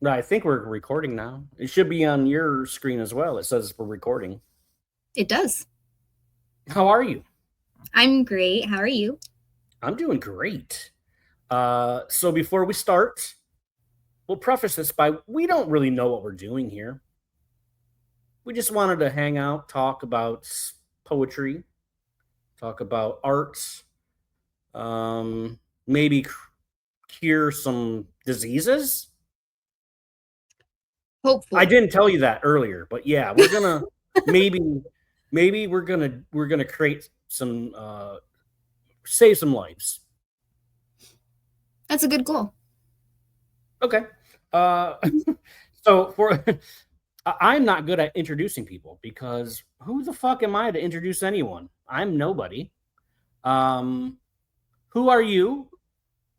I think we're recording now. It should be on your screen as well. It says we're recording. It does. How are you? I'm great. How are you? I'm doing great. So before we start, we'll preface this by we don't really know what we're doing here. We just wanted to hang out, talk about poetry, talk about arts, maybe cure some diseases. I Hopefully. didn't tell you that earlier, but yeah, we're gonna maybe we're gonna create some save some lives. That's a good goal. Okay. Uh, so for I'm not good at introducing people because who the fuck am I to introduce anyone? I'm nobody. Um, who are you,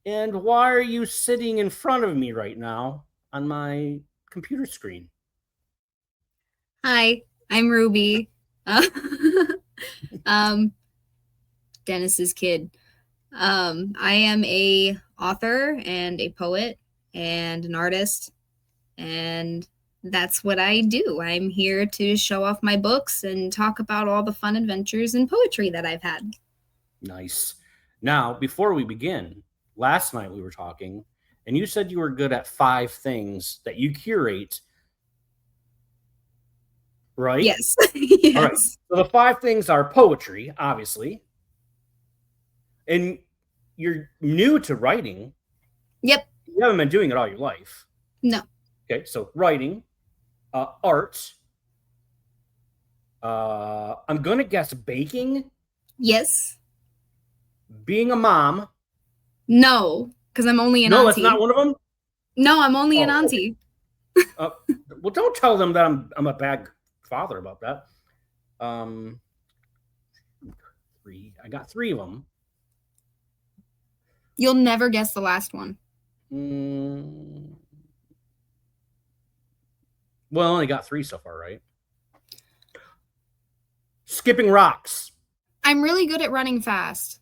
and why are you sitting in front of me right now on my computer screen? Hi, I'm Ruby. Uh, um, Dennis's kid. I am a author and a poet and an artist, and that's what I do. I'm here to show off my books and talk about all the fun adventures and poetry that I've had. Nice. Now, before we begin, last night we were talking, and you said you were good at 5 things that you curate, right? Yes. All right. Yes. So the 5 things are poetry, obviously, and you're new to writing. Yep. You haven't been doing it all your life. No. Okay, so writing, art. I'm gonna guess baking, Yes. being a mom. No, because I'm only an No, that's not auntie. one of them. No, I'm only an Oh, okay. auntie. Uh, well, don't tell them that I'm a bad father about that. Um, three. I got 3 of them. You'll never guess the last one. Mm, well, I only got 3 so far, right? Skipping rocks. I'm really good at running fast.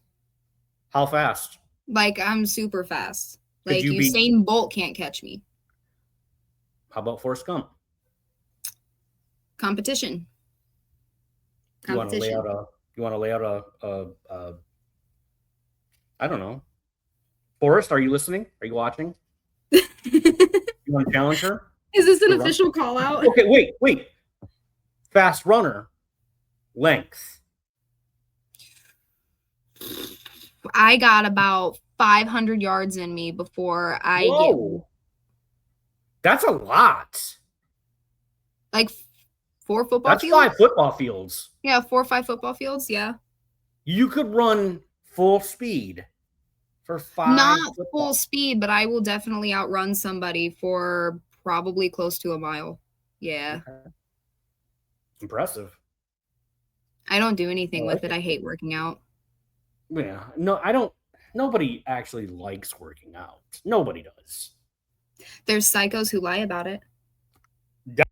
How fast? Like, I'm super fast. Could Like, you be? Usain Bolt can't catch me. How about Forrest Gump? Competition. You want to lay out Competition. a? You want to lay out a I don't know. Forrest, are you listening? Are you watching? You want to challenge her Is this an to run? official call out? Okay, wait. Fast runner, length. I got about 500 yards in me before I get Whoa, that's a lot. like 4 football That's fields. 5 football fields. Yeah, 4 or 5 football fields. Yeah. You could run full speed for five Not full football. speed, but I will definitely outrun somebody for probably close to a mile. Yeah. Okay. Impressive. I don't do I anything with like it. it. I hate working out. Yeah. No, I don't. Nobody actually likes working out. Nobody does. There's psychos who lie about it.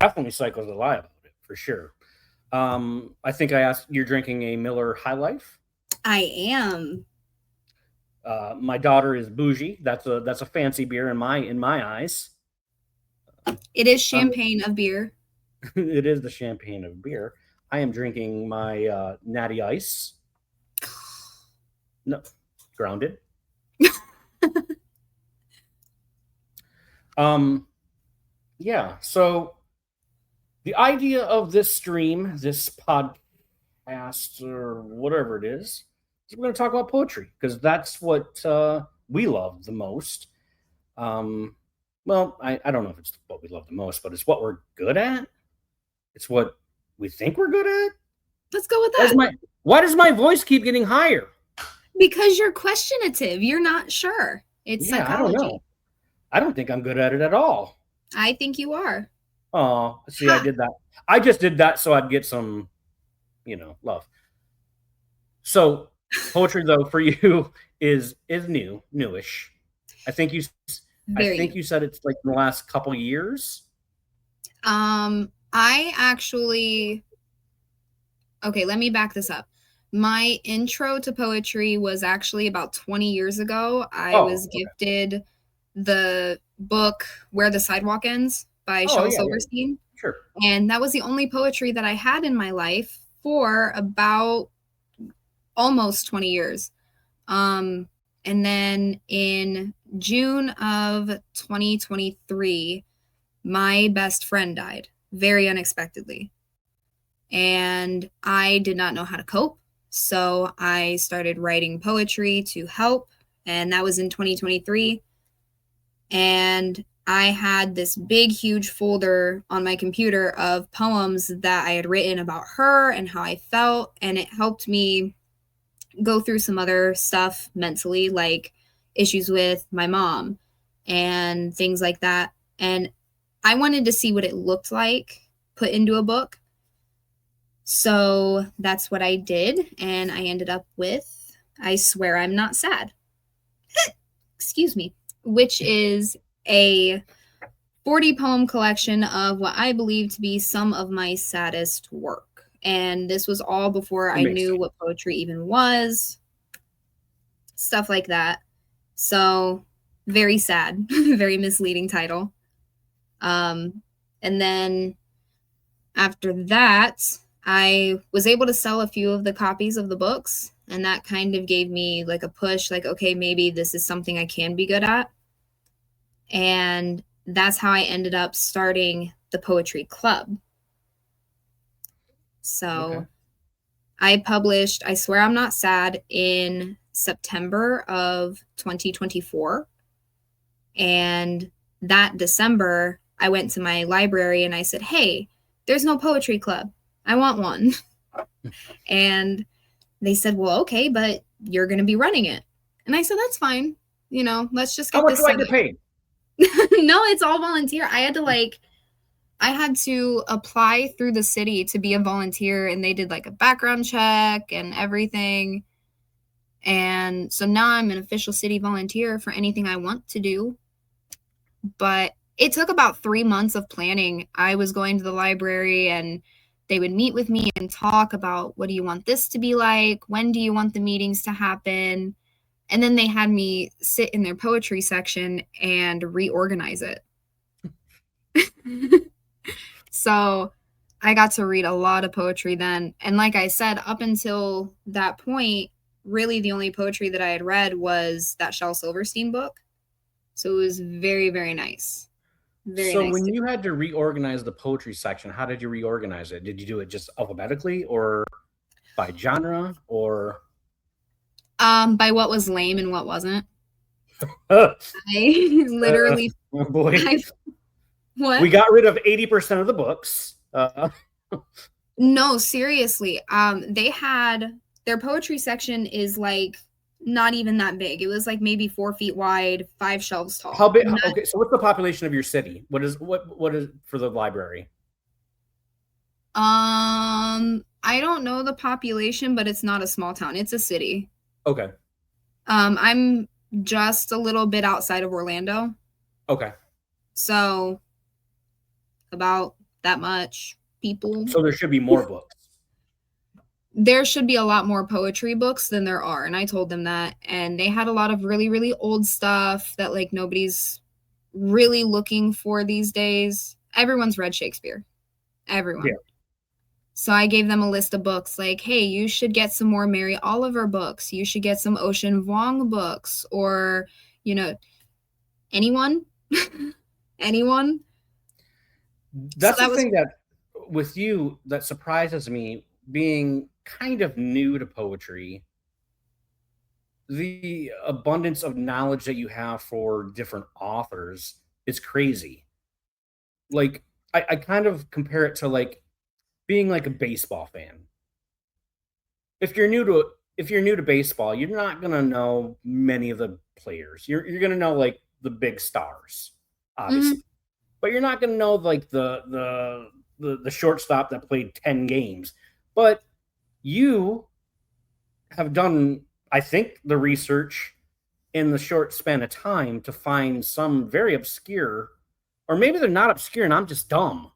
Definitely cycles a lie about it for sure. I think I asked you're drinking a Miller High Life. I am. My daughter is bougie. That's a fancy beer in my eyes. It is Um, champagne of beer. it is the champagne of beer. I am drinking my Natty Ice. No, grounded. Um, yeah. So the idea of this stream, this podcast, or whatever it is we're going to talk about poetry because that's what we love the most. Um, well, I don't know if it's what we love the most, but it's what we're good at. It's what we think we're good at. Let's go with Why that. does my why does my voice keep getting higher? Because you're questionative. You're not sure. It's Yeah, I don't psychology. know. I don't think I'm good at it at all. I think you are. Oh, see, I Ha. did that. I just did that so I'd get some, love. So poetry though for you is newish. I think you I Very think new. you said it's like in the last couple years. I actually, okay, let me back this up. My intro to poetry was actually about 20 years ago. I Oh, was okay. gifted the book Where the Sidewalk Ends by Oh Shel yeah, yeah, Silverstein. sure. And that was the only poetry that I had in my life for about almost 20 years. And then in June of 2023, my best friend died very unexpectedly. And I did not know how to cope. So I started writing poetry to help. And that was in 2023. And I had this big, huge folder on my computer of poems that I had written about her and how I felt. And it helped me go through some other stuff mentally, like issues with my mom and things like that. And I wanted to see what it looked like put into a book. So that's what I did. And I ended up with I Swear I'm Not Sad. Excuse me, which is a 40 poem collection of what I believe to be some of my saddest work. And this was all before That I makes knew sense. what poetry even was, stuff like that. So, very sad, very misleading title. Um, and then after that, I was able to sell a few of the copies of the books. And that kind of gave me like a push, like, okay, maybe this is something I can be good at. And that's how I ended up starting the poetry club. Okay. So I published I Swear I'm Not Sad in September of 2024. And that December, I went to my library and I said, hey, there's no poetry club. I want one. And they said, well, okay, but you're going to be running it. And I said, that's fine. Let's just How get much this do I set get up. paid? No, it's all volunteer. I had to apply through the city to be a volunteer, and they did like a background check and everything. And so now I'm an official city volunteer for anything I want to do. But it took about 3 months of planning. I was going to the library and they would meet with me and talk about what do you want this to be like? When do you want the meetings to happen? And then they had me sit in their poetry section and reorganize it. So I got to read a lot of poetry then. And like I said, up until that point, really the only poetry that I had read was that Shel Silverstein book. So it was very, very nice. Very So nice when to you had to reorganize the poetry section, how did you reorganize it? Did you do it just alphabetically or by genre or by what was lame and what wasn't. uh, I literally oh boy. I We what? got rid of 80% of the books. No, seriously. They had their poetry section is like not even that big. It was like maybe 4 feet wide, 5 shelves How tall. big? Not Okay, so what's the population of your city? What is for the library? I don't know the population, but it's not a small town. It's a city. Okay, I'm just a little bit outside of Orlando. okay. So about that much people. So there should be more books. There should be a lot more poetry books than there are. And I told them that. And they had a lot of really, really old stuff that like nobody's really looking for these days. Everyone's read Shakespeare. Yeah. Everyone. So I gave them a list of books like, hey, you should get some more Mary Oliver books. You should get some Ocean Vuong books or, you know, anyone. Anyone. So That's the that was thing that with you that surprises me being kind of new to poetry, the abundance of knowledge that you have for different authors is crazy. Like I kind of compare it to like being like a baseball fan. If you're new to if you're new to baseball, you're not gonna know many of the players. You're gonna know like the big stars, mhm, obviously, but you're not gonna know like the shortstop that played 10 games. But you have done, I think, the research in the short span of time to find some very obscure, or maybe they're not obscure and I'm just dumb,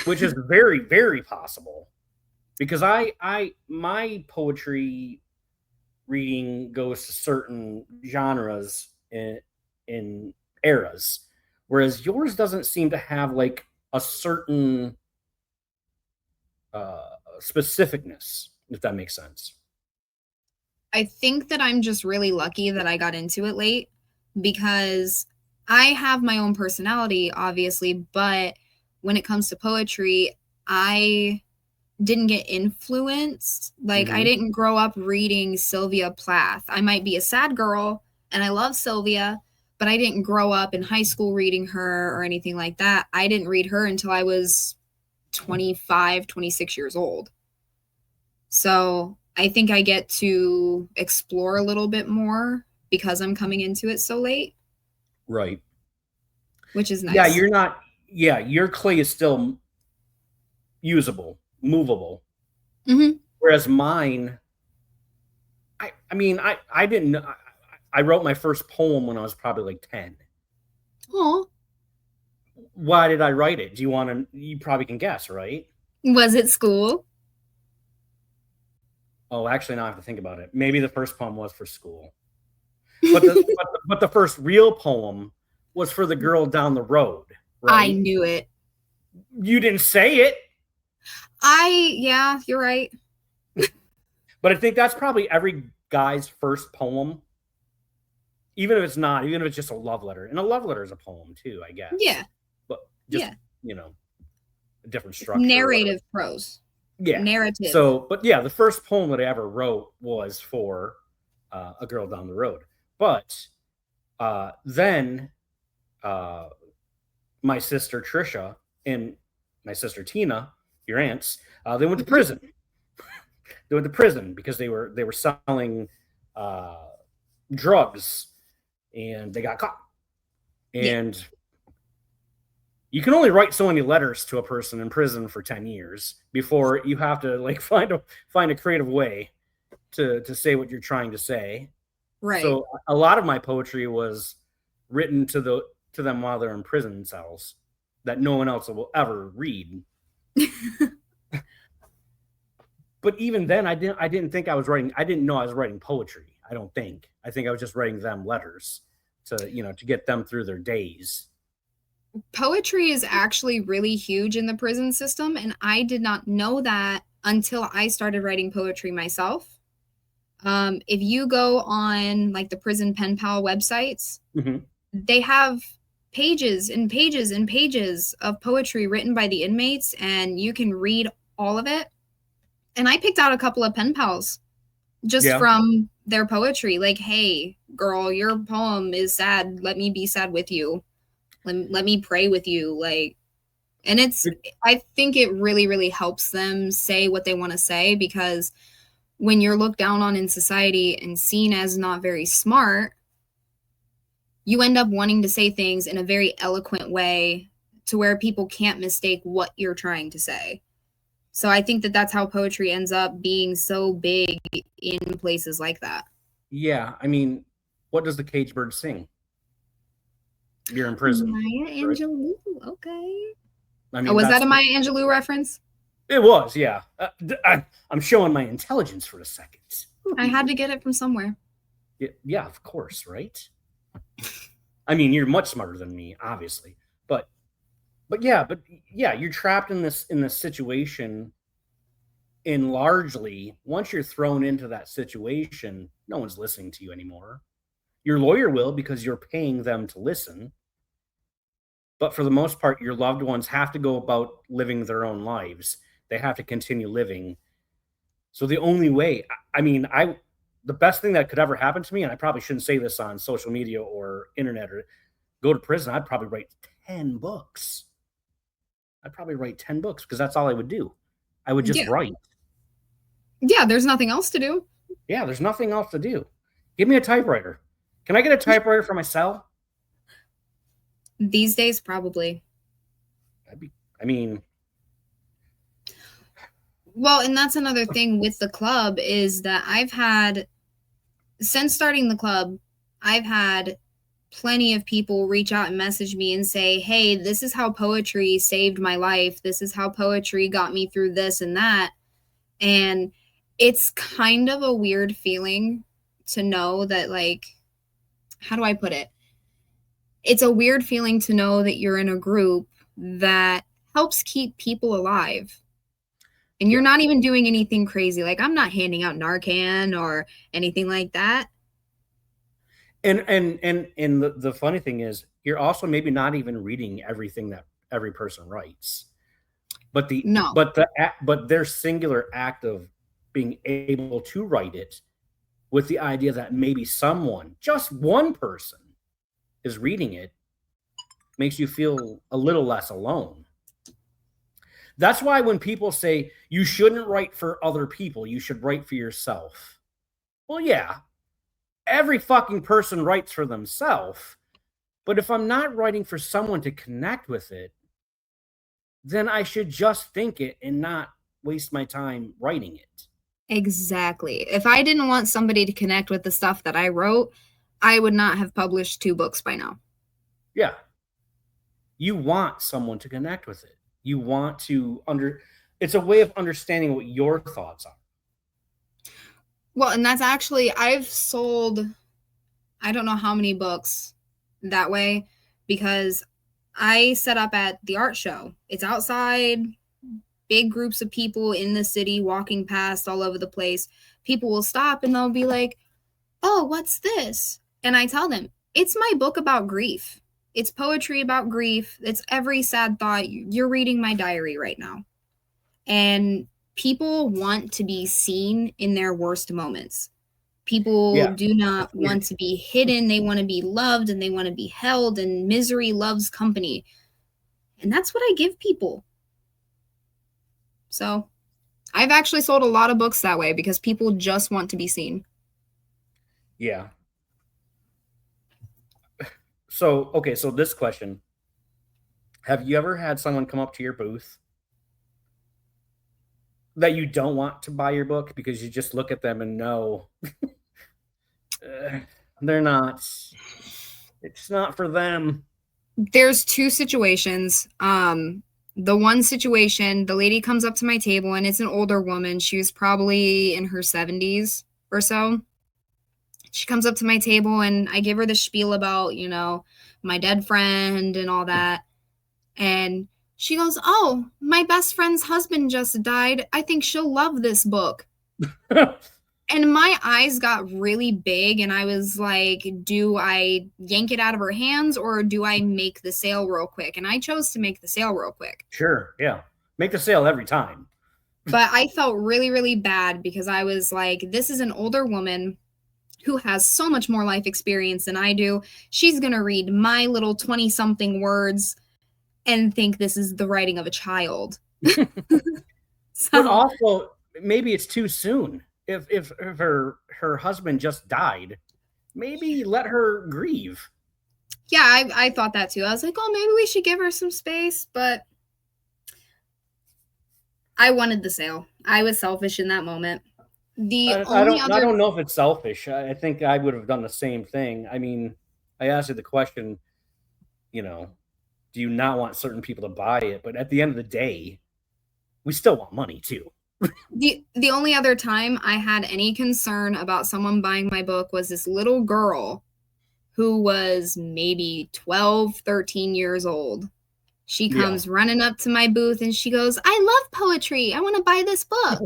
which is very, very possible. Because my poetry reading goes to certain genres in eras, whereas yours doesn't seem to have like a certain specificness, if that makes sense. I think that I'm just really lucky that I got into it late because I have my own personality, obviously, but when it comes to poetry, I didn't get influenced. Like, I didn't grow up reading Sylvia Plath. I might be a sad girl and I love Sylvia, but I didn't grow up in high school reading her or anything like that. I didn't read her until I was 25, 26 years old. So I think I get to explore a little bit more because I'm coming into it so late, Right. which is Yeah, nice. you're not. Yeah, your clay is still usable, movable. Mm-hmm. Whereas mine, I mean, I didn't know. I wrote my first poem when I was probably like 10. Oh, Why did I write it? Do you want to? You probably can guess, right? was it school? Oh, actually, now I have to think about it. Maybe the first poem was for school, but the first real poem was for the girl down the road, I right? knew it. You didn't say it, Yeah, you're right. but I think that's probably every guy's first poem, even if it's not, even if it's just a love letter. And a love letter is a poem too, I guess, Yeah, but just yeah. you know, a different It's structure or whatever. narrative prose. Yeah. Narrative. So, but yeah, the first poem that I ever wrote was for a girl down the road. But then uh, my sister Trisha and my sister Tina, your aunts, they went to Mhm. prison. They went to prison because they were selling uh, drugs, and they got caught. Yeah. And you can only write so many letters to a person in prison for 10 years before you have to like find a creative way to say what you're trying to say. Right. So a lot of my poetry was written to them while they're in prison cells that no one else will ever read. But even then I didn't think I didn't know I was writing poetry. I don't think. I think I was just writing them letters to get them through their days. Poetry is actually really huge in the prison system, and I did not know that until I started writing poetry myself. If you go on like the prison pen pal websites, Mm-hmm. they have pages and pages and pages of poetry written by the inmates, and you can read all of it. And I picked out a couple of pen pals just Yeah. from their poetry. Like, hey, girl, your poem is sad. Let me be sad with you. Let me pray with you. Like, and I think it really, really helps them say what they want to say, because when you're looked down on in society and seen as not very smart, you end up wanting to say things in a very eloquent way to where people can't mistake what you're trying to say. So I think that that's how poetry ends up being so big in places like that. Yeah. I mean, what does the cage bird sing? You're in prison, Maya right? Angelou. Okay. I Oh, mean, was that that's a Maya Angelou reference? it was, yeah. I'm showing my intelligence for a second. I had to get it from somewhere. Yeah, of course, right? I mean, you're much smarter than me, obviously, but but yeah, you're trapped in this situation, and largely once you're thrown into that situation, no one's listening to you anymore. Your lawyer will because you're paying them to listen, but for the most part, your loved ones have to go about living their own lives. They have to continue living. So the only way, I mean, the best thing that could ever happen to me, and I probably shouldn't say this on social media or internet or go to prison, I'd probably write 10 books. I'd probably write 10 books because that's all I would do. I would just Yeah. write. Yeah, there's nothing else to do. Yeah, there's nothing else to do. Give me a typewriter. Can I get a typewriter for my cell? These days, probably. I mean, Well, and that's another thing with the club is that since starting the club, I've had plenty of people reach out and message me and say, hey, this is how poetry saved my life. This is how poetry got me through this and that. And it's kind of a weird feeling to know that, like, how do I put it? it's a weird feeling to know that you're in a group that helps keep people alive. And you're Yeah. not even doing anything crazy. Like, I'm not handing out Narcan or anything like that. And the funny thing is, you're also maybe not even reading everything that every person writes, but No, but their singular act of being able to write it with the idea that maybe someone, just one person, is reading it makes you feel a little less alone. That's why when people say you shouldn't write for other people, you should write for yourself. Well, yeah, every fucking person writes for themselves. But if I'm not writing for someone to connect with it, then I should just think it and not waste my time writing it. exactly. If I didn't want somebody to connect with the stuff that I wrote, I would not have published 2 books by now. Yeah. You want someone to connect with it. You want to it's a way of understanding what your thoughts are. Well, and that's actually, I've sold, I don't know how many books that way because I set up at the art show. It's outside, big groups of people in the city walking past all over the place. People will stop and they'll be like, "Oh, what's this?" And I tell them, "It's my book about grief. It's poetry about grief. It's every sad thought. You're reading my diary right now." And people want to be seen in their worst moments. People Yeah. do That's not weird. want to be hidden. They want to be loved and they want to be held, and misery loves company. And that's what I give people. So I've actually sold a lot of books that way because people just want to be seen. Yeah. So, okay, so this question. Have you ever had someone come up to your booth that you don't want to buy your book because you just look at them and know uh, they're not, it's not for them? There's 2 situations. The one situation, the lady comes up to my table and it's an older woman. She was probably in her 70s or so. She comes up to my table and I give her the spiel about, my dead friend and all that. And she goes, "Oh, my best friend's husband just died. I think she'll love this book." And my eyes got really big and I was like, do I yank it out of her hands or do I make the sale real quick? And I chose to make the sale real quick. Sure, yeah. Make the sale every time. But I felt really, really bad because I was like, this is an older woman who has so much more life experience than I do. She's going to read my little 20 something words and think this is the writing of a child. But So, also, maybe it's too soon. If her husband just died, maybe let her grieve. yeah, I thought that too. I was like, oh, maybe we should give her some space. But I wanted the sale. I was selfish in that moment. The only I other, don't know if it's selfish. I think I would have done the same thing. I mean, I asked you the question, you know, do you not want certain people to buy it? But at the end of the day, we still want money too. the only other time I had any concern about someone buying my book was this little girl who was maybe 12, 13 years old. She Yeah. comes running up to my booth and she goes, "I love poetry. I want to buy this book."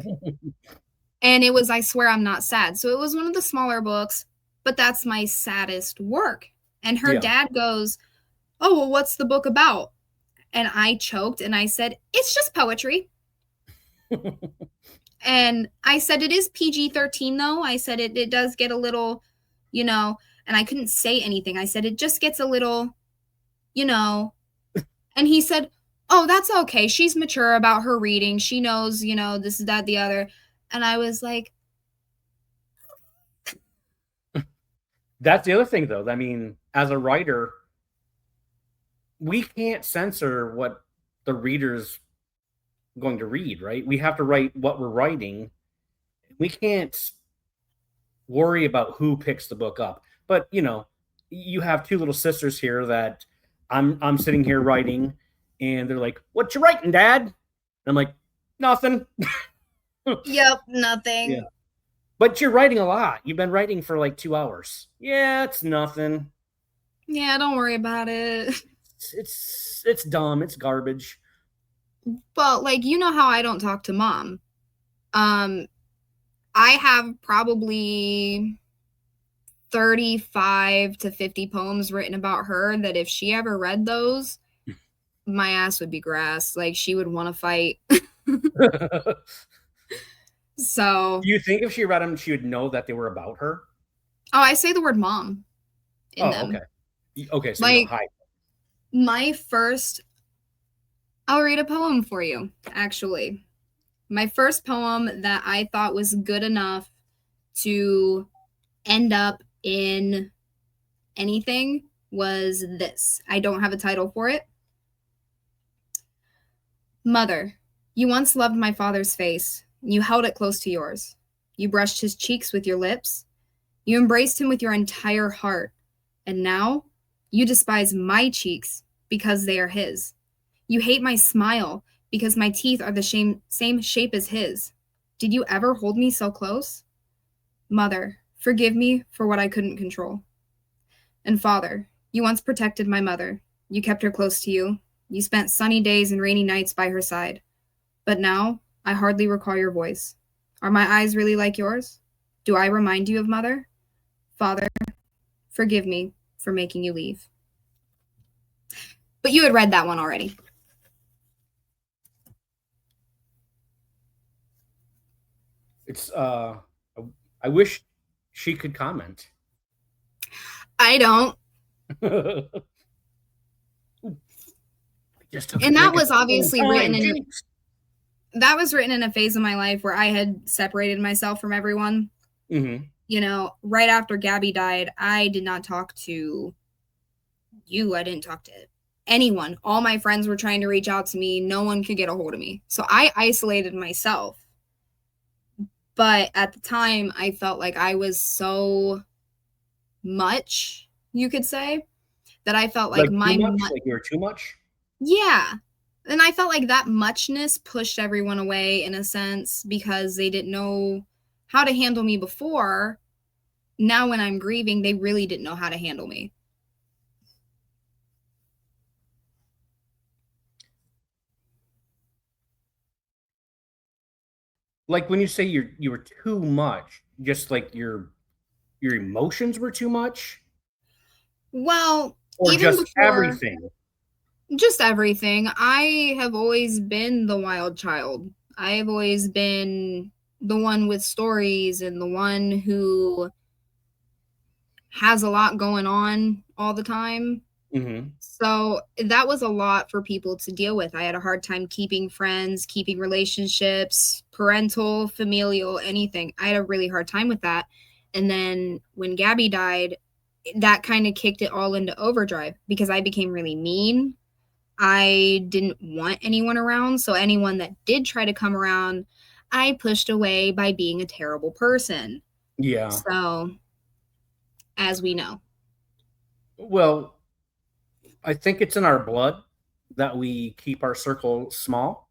And it was I Swear I'm Not Sad. So it was one of the smaller books, but that's my saddest work. And her Yeah. dad goes, "Oh, well, what's the book about?" And I choked and I said, "It's just poetry." And I said, "It is PG-13 though." I said, it does get a little, you know, and I couldn't say anything. I said, "It just gets a little, you know." And he said, "Oh, that's okay. She's mature about her reading. She knows, this is that, the other." And I was like, That's the other thing, though. I mean, as a writer, we can't censor what the reader's going to read, right? We have to write what we're writing. We can't worry about who picks the book up. But you have two little sisters here that I'm sitting here writing, and they're like, "What you writing, Dad?" And I'm like, "Nothing." "Yep, Yeah. nothing." But you're writing a lot. You've been writing for like 2 hours. Yeah, it's nothing. Yeah, don't worry about it. It's dumb. It's garbage. Well, like, you know how I don't talk to mom. Um, I have probably 35 to 50 poems written about her that if she ever read those, my ass would be grass. Like, she would want to fight. Do So, you think if she read them, she would know that they were about her? oh, I say the word mom in Oh, okay. them. Okay, so you don't Like, hide. my first, I'll read a poem for you, actually. My first poem that I thought was good enough to end up in anything was this. I don't have a title for it. Mother, you once loved my father's face. You held it close to yours. You brushed his cheeks with your lips. You embraced him with your entire heart. And now you despise my cheeks because they are his. You hate my smile because my teeth are the same shape as his. Did you ever hold me so close? Mother, forgive me for what I couldn't control. And father, you once protected my mother. You kept her close to you. You spent sunny days and rainy nights by her side. But now I hardly recall your voice. Are my eyes really like yours? Do I remind you of mother? Father, forgive me for making you leave. But you had read that one already. It's I wish she could comment. I don't. Just took a And that drink at was the same obviously written time. in Jinx. that was written in a phase of my life where I had separated myself from everyone. Mhm. You know, right after Gabby died, I did not talk to you. I didn't talk to anyone. All my friends were trying to reach out to me. No one could get a hold of me. So I isolated myself. But at the time, I felt like I was so much, you could say, that I felt like Like too much? Like you were too much? yeah. And I felt like that muchness pushed everyone away in a sense because they didn't know how to handle me before. Now, when I'm grieving, they really didn't know how to handle me. Like when you say you were too much, just like your emotions were too much, Well, or even just before everything? just everything, I have always been the wild child. I have always been the one with stories and the one who has a lot going on all the time. Mhm. So that was a lot for people to deal with. I had a hard time keeping friends, keeping relationships, parental, familial, anything. I had a really hard time with that. And then when Gabby died, that kind of kicked it all into overdrive because I became really mean. I didn't want anyone around. So anyone that did try to come around, I pushed away by being a terrible person. Yeah. So, as we know. Well, I think it's in our blood that we keep our circle small.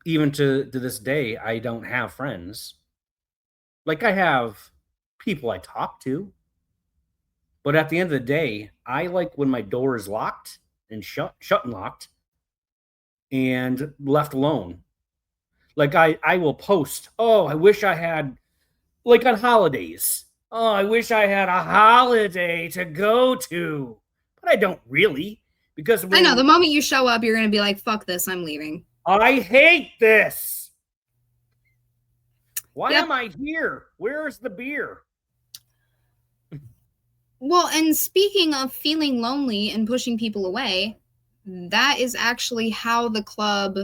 Even to this day, I don't have friends. Like I have people I talk to, but at the end of the day, I like when my door is locked and shut and locked and left alone. Like I will post, "Oh, I wish I had like on holidays. Oh, I wish I had a holiday to go to." But I don't really because I know the when moment you show up, you're going to be like, fuck this, I'm leaving. I hate this. Why Yep. am I here? Where's the beer? Well, and speaking of feeling lonely and pushing people away, that is actually how the club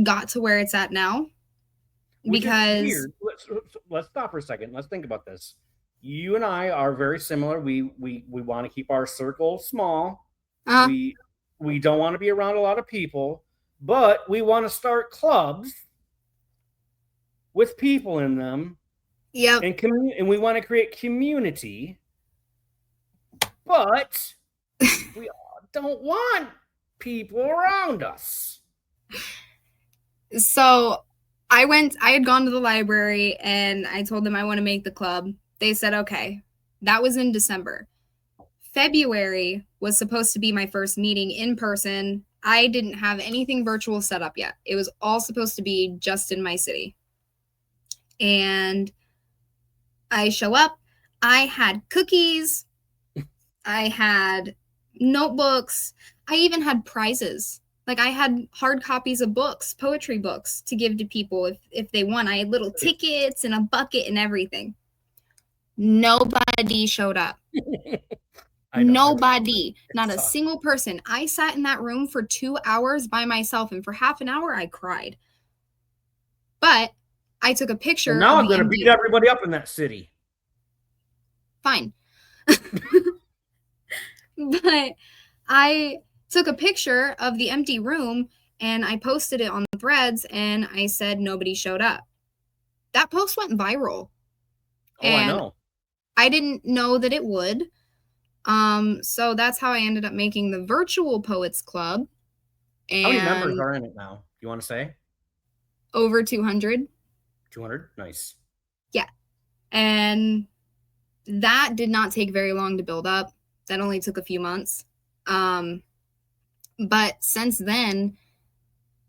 got to where it's at now. Which is Because, weird. Let's stop for a second. Let's think about this. You and I are very similar. We want to keep our circle small. uh, We don't want to be around a lot of people, but we want to start clubs with people in them yep. and we want to create community, but we don't want people around us. So I had gone to the library and I told them I want to make the club. They said, okay. That was in December. February was supposed to be my first meeting in person. I didn't have anything virtual set up yet. It was all supposed to be just in my city. And I show up. I had cookies. I had notebooks. I even had prizes. Like I had hard copies of books, poetry books to give to people if they want. I had little tickets and a bucket and everything. Nobody showed up. Nobody, not a single person. I sat in that room for 2 hours by myself, and for half an hour I cried. But I took a picture. Well, now I'm going to beat everybody up in that city. Fine. But I took a picture of the empty room and I posted it on Threads and I said nobody showed up. That post went viral. Oh, and I know. I didn't know that it would. So that's how I ended up making the virtual Poets Club. And how many members are in it now? Do you want to say? Over 200. 200? Nice. Yeah. And that did not take very long to build up. That only took a few months. But since then,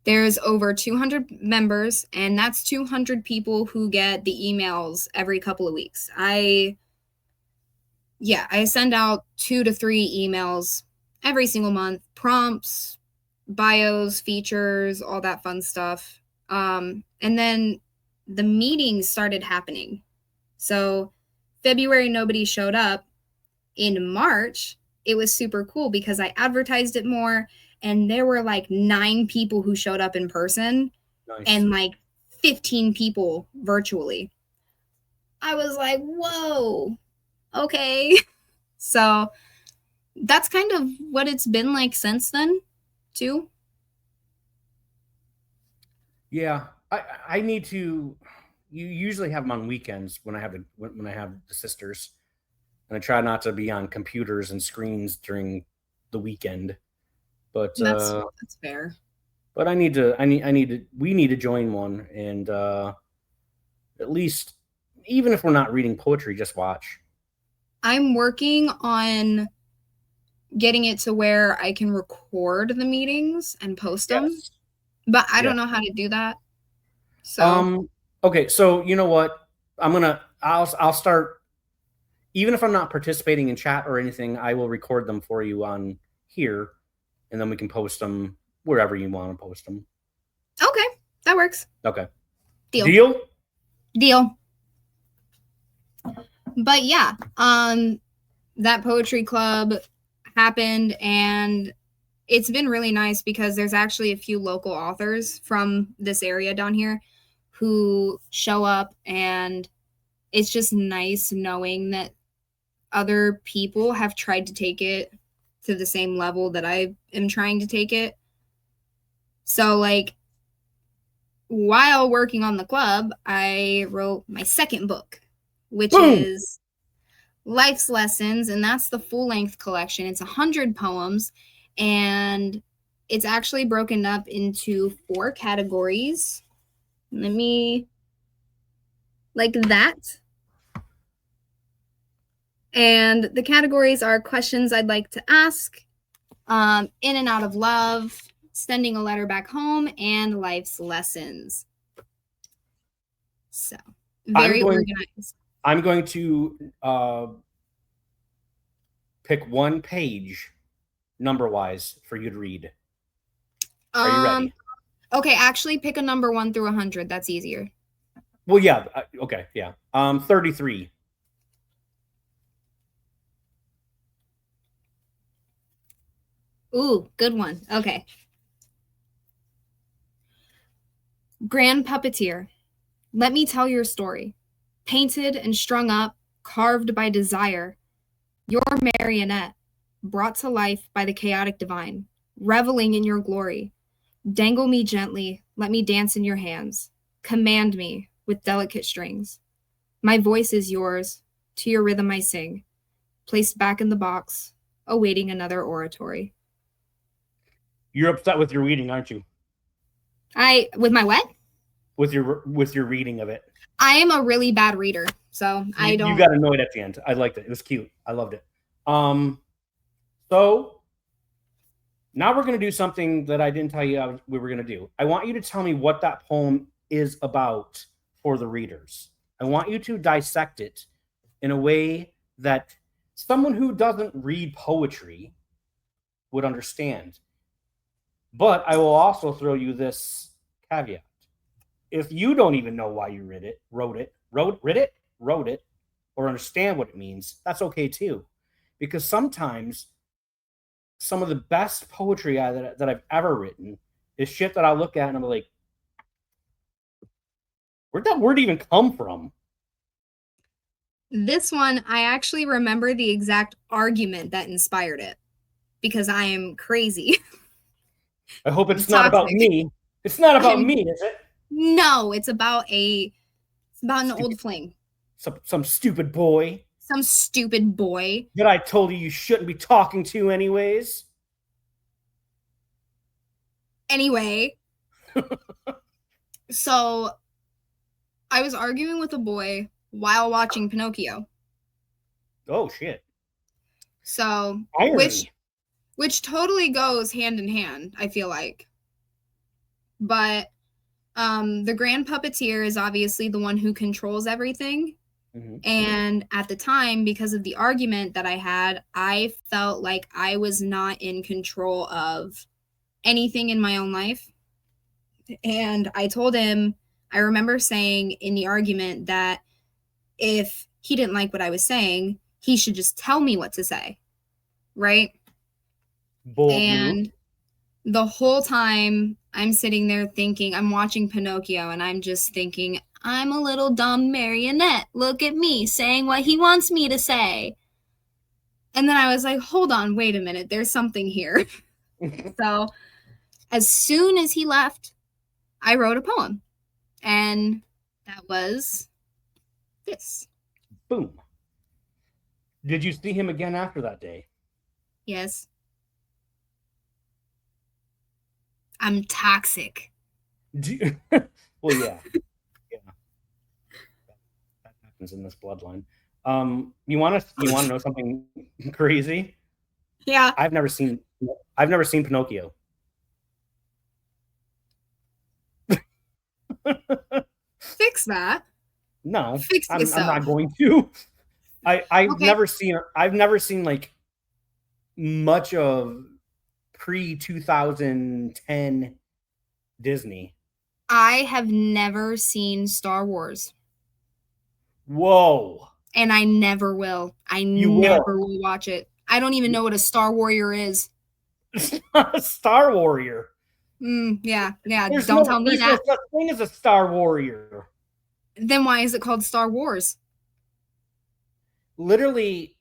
there's over 200 members, and that's 200 people who get the emails every couple of weeks. I send out 2 to 3 emails every single month, prompts, bios, features, all that fun stuff. And then the meetings started happening. So February, nobody showed up. In March, it was super cool because I advertised it more, and there were like 9 people who showed up in person. Nice. And like 15 people virtually. I was like, whoa, okay. So that's kind of what it's been like since then, too. Yeah, I need to. You usually have them on weekends when I have the sisters, and I try not to be on computers and screens during the weekend. But that's fair. But we need to join one, and at least, even if we're not reading poetry, just watch. I'm working on getting it to where I can record the meetings and post them, but I don't know how to do that. So okay, so you know what? I'll start. Even if I'm not participating in chat or anything, I will record them for you on here, and then we can post them wherever you want to post them. Okay, that works. Okay. Deal. But yeah, that poetry club happened, and it's been really nice because there's actually a few local authors from this area down here who show up, and it's just nice knowing that other people have tried to take it to the same level that I am trying to take it. So like while working on the club, I wrote my second book, which is Life's Lessons, and that's the full-length collection. It's 100 poems, and it's actually broken up into 4 categories. Let me, like that. And the categories are questions I'd like to ask, in and out of love, sending a letter back home, and life's lessons. So very organized. I'm going to pick one page number-wise for you to read. Are you ready? Okay, actually pick a number 1 through 100. That's easier. Well, yeah. Okay, yeah. 33. Ooh, good one. Okay. Grand Puppeteer, let me tell your story. Painted and strung up, carved by desire. Your marionette, brought to life by the chaotic divine, reveling in your glory. Dangle me gently, let me dance in your hands. Command me with delicate strings. My voice is yours, to your rhythm I sing. Placed back in the box, awaiting another oratory. You're upset with your reading, aren't you? With my what? With your reading of it. I am a really bad reader. So I You don't. got annoyed at the end. I liked it. It was cute. I loved it. So now we're going to do something that I didn't tell you we were going to do. I want you to tell me what that poem is about for the readers. I want you to dissect it in a way that someone who doesn't read poetry would understand. But I will also throw you this caveat. If you don't even know why you wrote it, or understand what it means, that's okay too. Because sometimes some of the best poetry that I've ever written is shit that I look at and I'm like, where'd that word even come from? This one, I actually remember the exact argument that inspired it because I am crazy. I hope it's I'm not about toxic. me. It's not about I'm, me, is it? no, it's about an old flame. Some stupid boy Some stupid boy. that I told you shouldn't be talking to anyways. Anyway, so I was arguing with a boy while watching Pinocchio. Oh shit. So Irony. which totally goes hand in hand, I feel like. But the grand puppeteer is obviously the one who controls everything. Mm-hmm. And at the time, because of the argument that I had, I felt like I was not in control of anything in my own life. And I told him, I remember saying in the argument that if he didn't like what I was saying, he should just tell me what to say. Right? Bold move. And the whole time I'm sitting there thinking, I'm watching Pinocchio and I'm just thinking, I'm a little dumb marionette. Look at me saying what he wants me to say. And then I was like, hold on, wait a minute. There's something here. So as soon as he left, I wrote a poem. And that was this. Boom. Did you see him again after that day? Yes. I'm toxic. Well, yeah. That happens in this bloodline. You want to know something crazy? Yeah. I've never seen Pinocchio. Fix that. No, Fix I'm yourself. not going to. I've Okay. never seen like much of pre-2010 Disney. I have never seen Star Wars. Whoa. And I never will. You never will watch it. I don't even know what a Star Warrior is. It's not a Star Warrior. Yeah. There's Don't tell me that. There's no such thing as a Star Warrior. Then why is it called Star Wars? Literally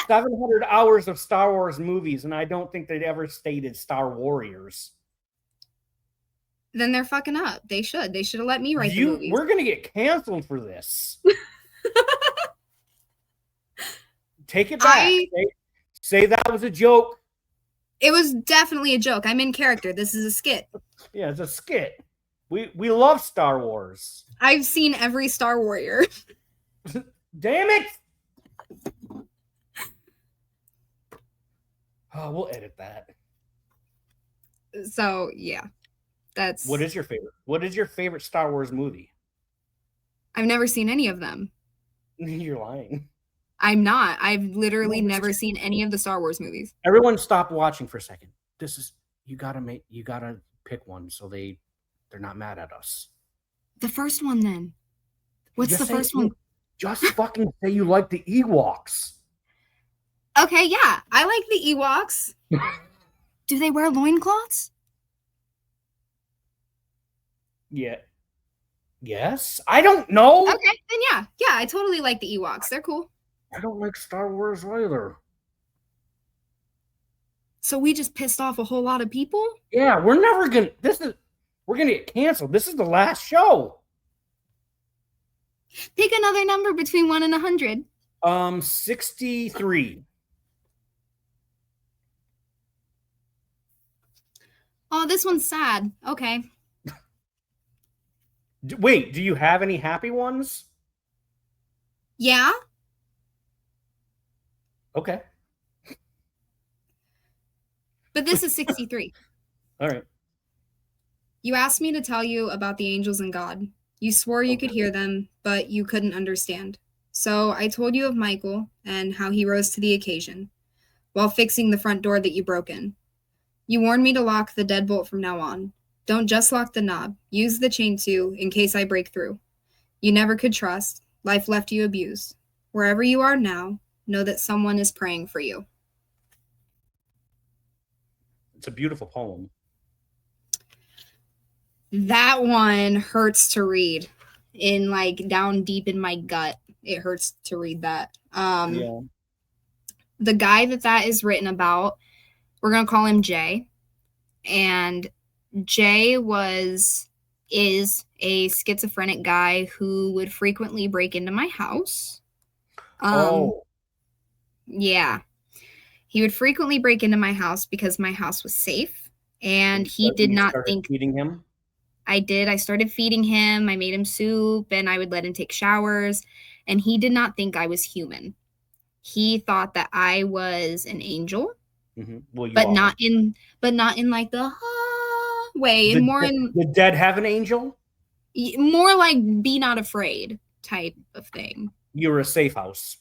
700 hours of Star Wars movies, and I don't think they'd ever stated Star Warriors. Then they're fucking up. They should. They should have let me write the movies. We're gonna get canceled for this. Take it back. Say that was a joke. It was definitely a joke. I'm in character. This is a skit. Yeah, it's a skit. We love Star Wars. I've seen every Star Warrior. Damn it! Oh, we'll edit that. So yeah, that's. What is your favorite? What is your favorite Star Wars movie? I've never seen any of them. You're lying. I'm not. I've literally never seen any of the Star Wars movies. Everyone stop watching for a second. You gotta pick one so they're not mad at us. The first one then. What's the first one? Just fucking say you like the Ewoks. Okay, yeah. I like the Ewoks. Do they wear loincloths? Yeah. Yes? I don't know. Okay, then yeah. Yeah, I totally like the Ewoks. They're cool. I don't like Star Wars either. So we just pissed off a whole lot of people? Yeah, we're gonna get canceled. This is the last show. Pick another number between 1 and 100. 63. Oh, this one's sad. Okay. Wait, do you have any happy ones? Yeah, Okay. but this is 63. All right. You asked me to tell you about the angels and God. You swore you could Okay. hear them, but you couldn't understand. So I told you of Michael and how he rose to the occasion while fixing the front door that you broke in. You warned me to lock the deadbolt from now on. Don't just lock the knob, use the chain too in case I break through. You never could trust. Life left you abused. Wherever you are now, know that someone is praying for you. It's a beautiful poem. That one hurts to read in like down deep in my gut. It hurts to read that. Yeah. The guy that is written about, we're going to call him Jay. And Jay is a schizophrenic guy who would frequently break into my house. Oh, Yeah. He would frequently break into my house because my house was safe. And he did you not started think feeding him? I did. I started feeding him. I made him soup and I would let him take showers. And he did not think I was human. He thought that I was an angel, Well, you but are. not in like the way, and The dead have an angel? more like be not afraid type of thing. You're a safe house.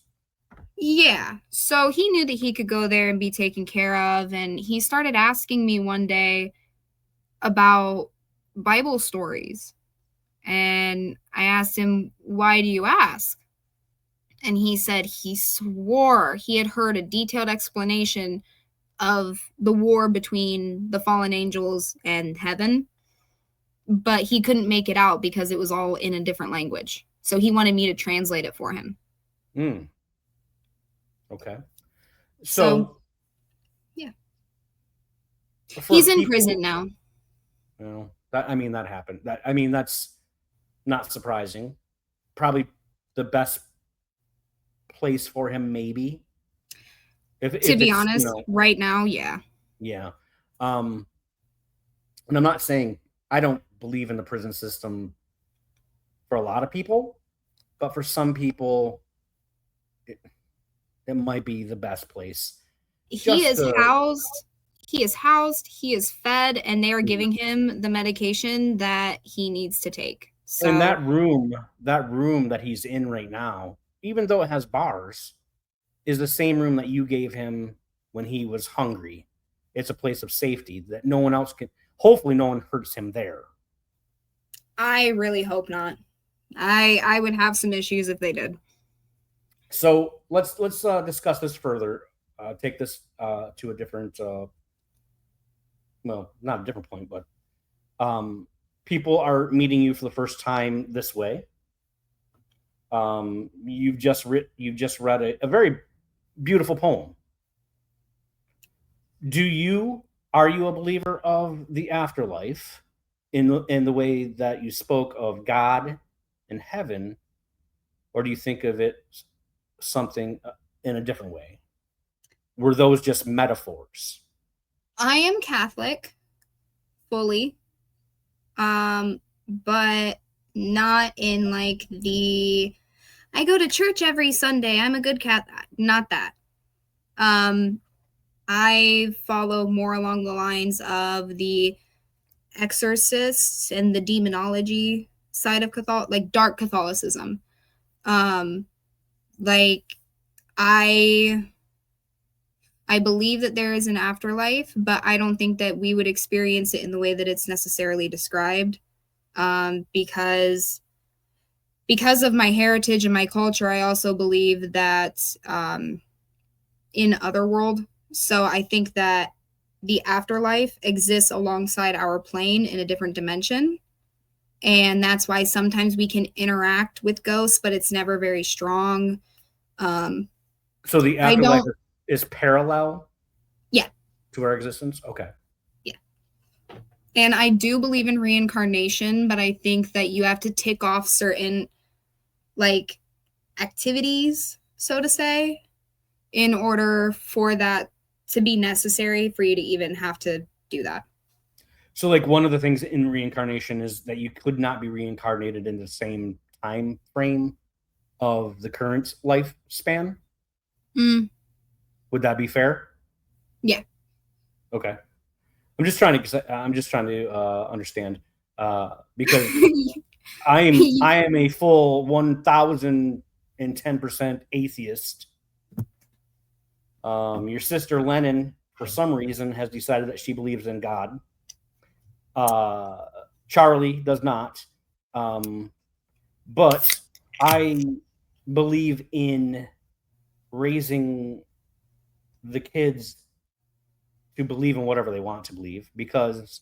Yeah. So he knew that he could go there and be taken care of. And he started asking me one day about Bible stories. And I asked him, why do you ask? And he said he swore he had heard a detailed explanation of the war between the fallen angels and heaven, but he couldn't make it out because it was all in a different language. So he wanted me to translate it for him. Okay. So, So yeah. for He's in people, prison now. that happened. That's not surprising. Probably the best place for him, maybe. To If be it's, honest, right now, yeah. yeah. And I'm not saying I don't believe in the prison system for a lot of people, but for some people, it, it might be the best place. He Just is to, housed, he is fed, and they are giving him the medication that he needs to take. and So that room that he's in right now, even though it has bars, is the same room that you gave him when he was hungry. It's a place of safety that no one else can. Hopefully, no one hurts him there. I really hope not. I would have some issues if they did. So let's discuss this further. Take this to a different, well, not a different point, but people are meeting you for the first time this way. You've just read a very beautiful poem. Are you a believer of the afterlife in the way that you spoke of God and heaven, or do you think of it something in a different way? Were those just metaphors? I am Catholic fully, but not in like the I go to church every Sunday. I'm a good cat. Not that. Um, I follow more along the lines of the exorcists and the demonology side of like dark Catholicism. Um, like I I believe that there is an afterlife, but I don't think that we would experience it in the way that it's necessarily described. Because of my heritage and my culture, I also believe that in otherworld. So I think that the afterlife exists alongside our plane in a different dimension. And that's why sometimes we can interact with ghosts, but it's never very strong. Um, So the I afterlife don't, is parallel yeah, to our existence? Okay. yeah. And I do believe in reincarnation, but I think that you have to tick off certain like activities, so to say, in order for that to be necessary for you to even have to do that. So like one of the things in reincarnation is that you could not be reincarnated in the same time frame. of the current lifespan. Mm, Would that be fair? yeah. Okay. I'm just trying to understand because I am a full 1,010% atheist. Your sister Lennon, for some reason, has decided that she believes in God. Uh, Charlie does not. Um, but I believe in raising the kids to believe in whatever they want to believe because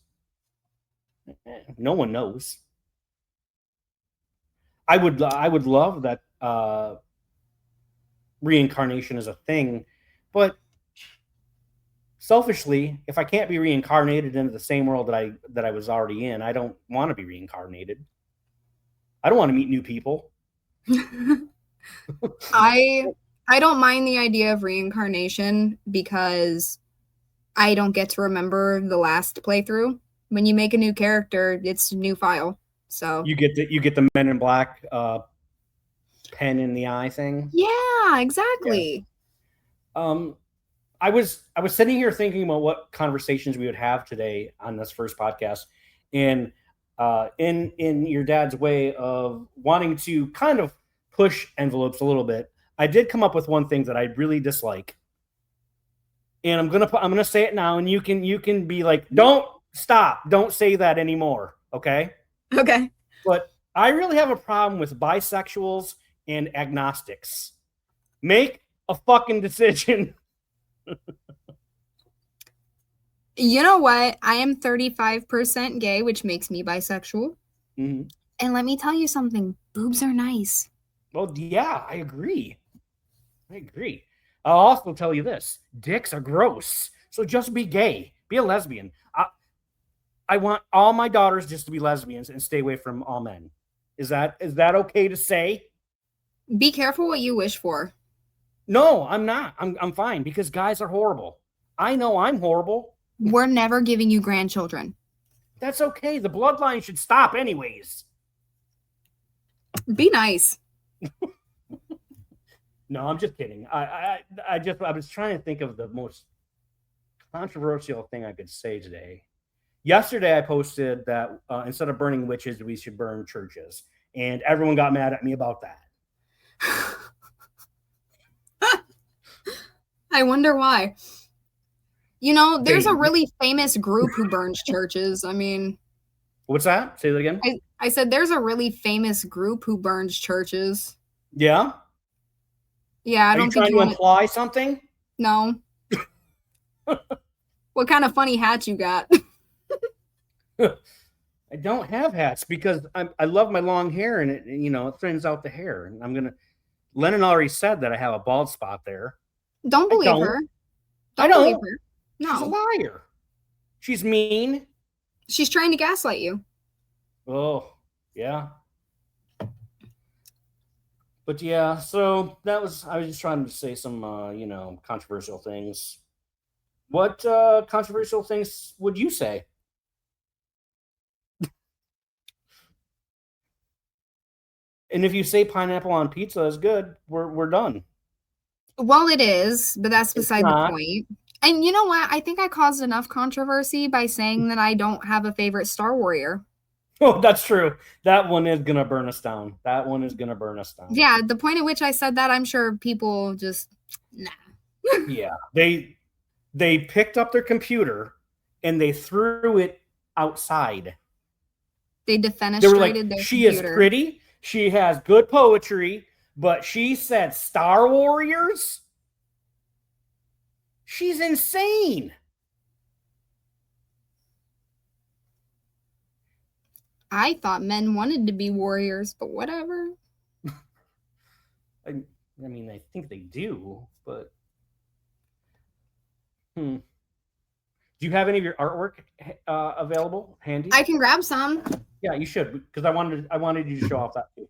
no one knows. I would love that reincarnation is a thing, but selfishly, if I can't be reincarnated into the same world that I was already in, I don't want to be reincarnated. I don't want to meet new people. I I don't mind the idea of reincarnation because I don't get to remember the last playthrough. When you make a new character, it's a new file. So You get the Men in Black pen in the eye thing. yeah, Yeah. exactly. Um, I was sitting here thinking about what conversations we would have today on this first podcast, and in your dad's way of wanting to kind of push envelopes a little bit, I did come up with one thing that I really dislike, and I'm gonna say it now, and you can be like, don't say that anymore, okay? Okay. But I really have a problem with bisexuals and agnostics. Make a fucking decision. You know what? I am 35% gay, which makes me bisexual. Mhm. And let me tell you something, boobs are nice. Well, yeah, I agree. I agree. I'll also tell you this: dicks are gross. So just be gay, be a lesbian. I want all my daughters just to be lesbians and stay away from all men. Is that okay to say? Be careful what you wish for. No, I'm not. I'm fine because guys are horrible. I know I'm horrible. We're never giving you grandchildren. That's okay. The bloodline should stop anyways. Be nice. No, I'm just kidding. I was trying to think of the most controversial thing I could say today. Yesterday, I posted that instead of burning witches, we should burn churches, and everyone got mad at me about that. I wonder why. You know, there's a They, really famous group who burns churches. I mean, what's that? Say that again. I said there's a really famous group who burns churches. Yeah. Yeah, I Are you don't think trying you to want to. imply something? No. What kind of funny hat you got? I don't have hats because I love my long hair and it thins out the hair. And I'm gonna. Lennon already said that I have a bald spot there. Don't I believe don't. her. I Don't believe don't. her. She's a No. liar. She's mean. She's trying to gaslight you. Oh, yeah. But yeah, so I was just trying to say some controversial things. What controversial things would you say? And if you say pineapple on pizza is good, we're done. Well, it is, but that's It's beside the not. point. And you know what? I think I caused enough controversy by saying that I don't have a favorite Star Warrior. Oh, that's true. That one is gonna burn us down. That one is gonna burn us down. Yeah, the point at which I said that, I'm sure people just nah. Yeah. They picked up their computer and they threw it outside. They They were like, defenestrated their she is computer. pretty, she has good poetry, but she said Star Warriors? She's insane. I thought men wanted to be warriors, but whatever. I mean, I think they do, but do you have any of your artwork available handy? I can grab some. Yeah, you should because I wanted you to show off that too.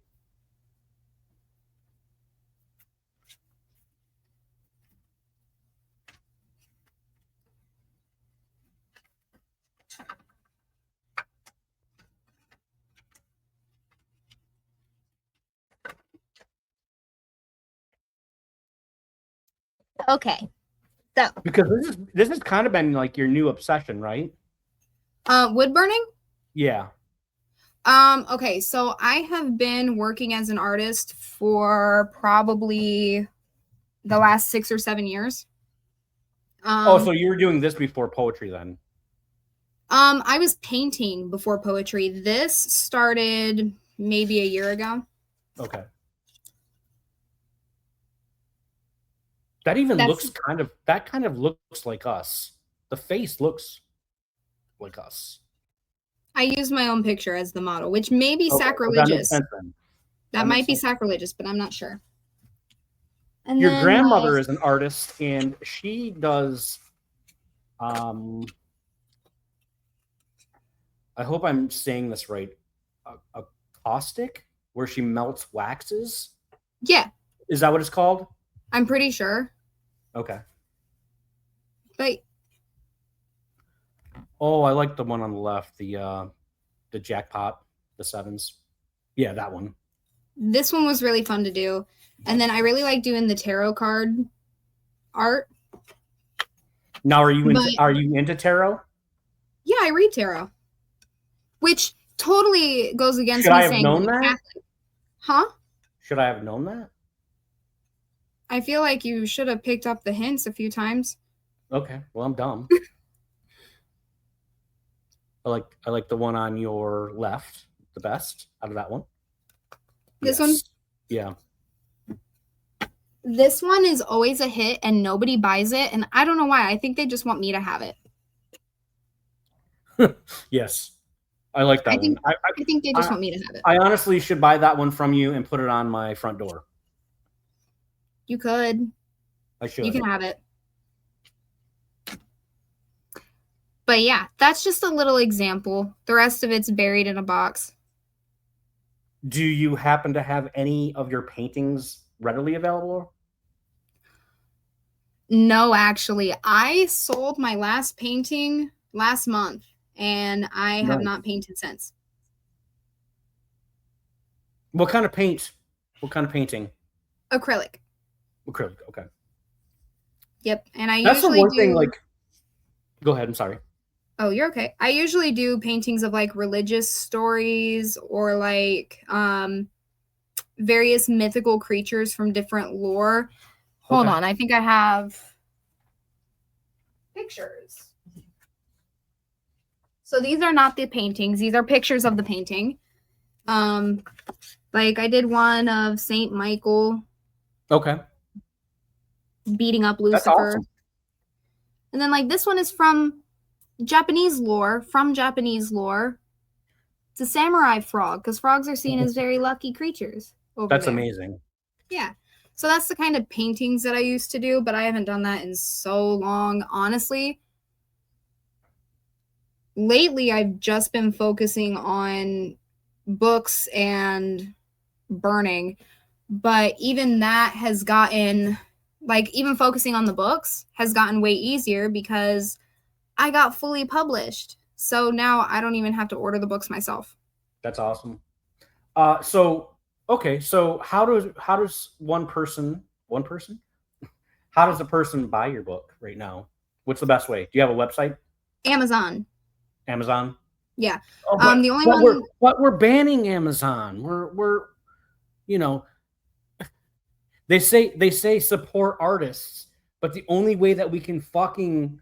Okay. So, Because this has kind of been like your new obsession, right? wood burning? Yeah. Okay, so I have been working as an artist for probably the last 6 or 7 years. Oh, so you were doing this before poetry then? I was painting before poetry. This started maybe a year ago. Okay. That even looks kind of looks like us. The face looks like us. I used my own picture as the model, which may be Okay, well, that makes sacrilegious. sense then. That Makes might be sense. sacrilegious, but I'm not sure. And Your then grandmother is an artist, and she does. I hope I'm saying this right. A caustic, where she melts waxes. Yeah, Is that what it's called? I'm pretty sure. Okay. But Oh, I like the one on the left. The jackpot, the sevens. Yeah, that one. this one was really fun to do. And then I really like doing the tarot card art. Now, are you into tarot? Yeah, I read tarot, which totally goes against Should me I have saying known I'm that? Catholic. Huh? Should I have known that? I feel like you should have picked up the hints a few times. Okay, well, I'm dumb. I like the one on your left the best out of that one. This one? Yeah. This one is always a hit and nobody buys it. And I don't know why. I think they just want me to have it. Yes. I like that one. I think they just want me to have it. I honestly should buy that one from you and put it on my front door. You could. I should. You can have it. But yeah, that's just a little example. The rest of it's buried in a box. Do you happen to have any of your paintings readily available? No, actually. I sold my last painting last month and I have not painted since. What kind of paint? What kind of painting? Acrylic. Acrylic, okay. Yep. And I That's usually the one do thing, like, go ahead, I'm sorry. Oh, you're okay. I usually do paintings of like religious stories or like various mythical creatures from different lore. Hold on, I think I have pictures. So these are not the paintings, these are pictures of the painting. Like I did one of Saint Michael. Okay. Beating up Lucifer. That's awesome. And then like this one is from Japanese lore. It's a samurai frog because frogs are seen as very lucky creatures. That's amazing. Yeah. So that's the kind of paintings that I used to do, but I haven't done that in so long. Honestly, lately I've just been focusing on books and burning, but even that has gotten, like, even focusing on the books has gotten way easier because I got fully published. So now I don't even have to order the books myself. That's awesome. So how does one person how does a person buy your book right now? What's the best way? Do you have a website? Amazon. Yeah. Oh, the only one we're banning Amazon. We're you know, they say support artists, but the only way that we can fucking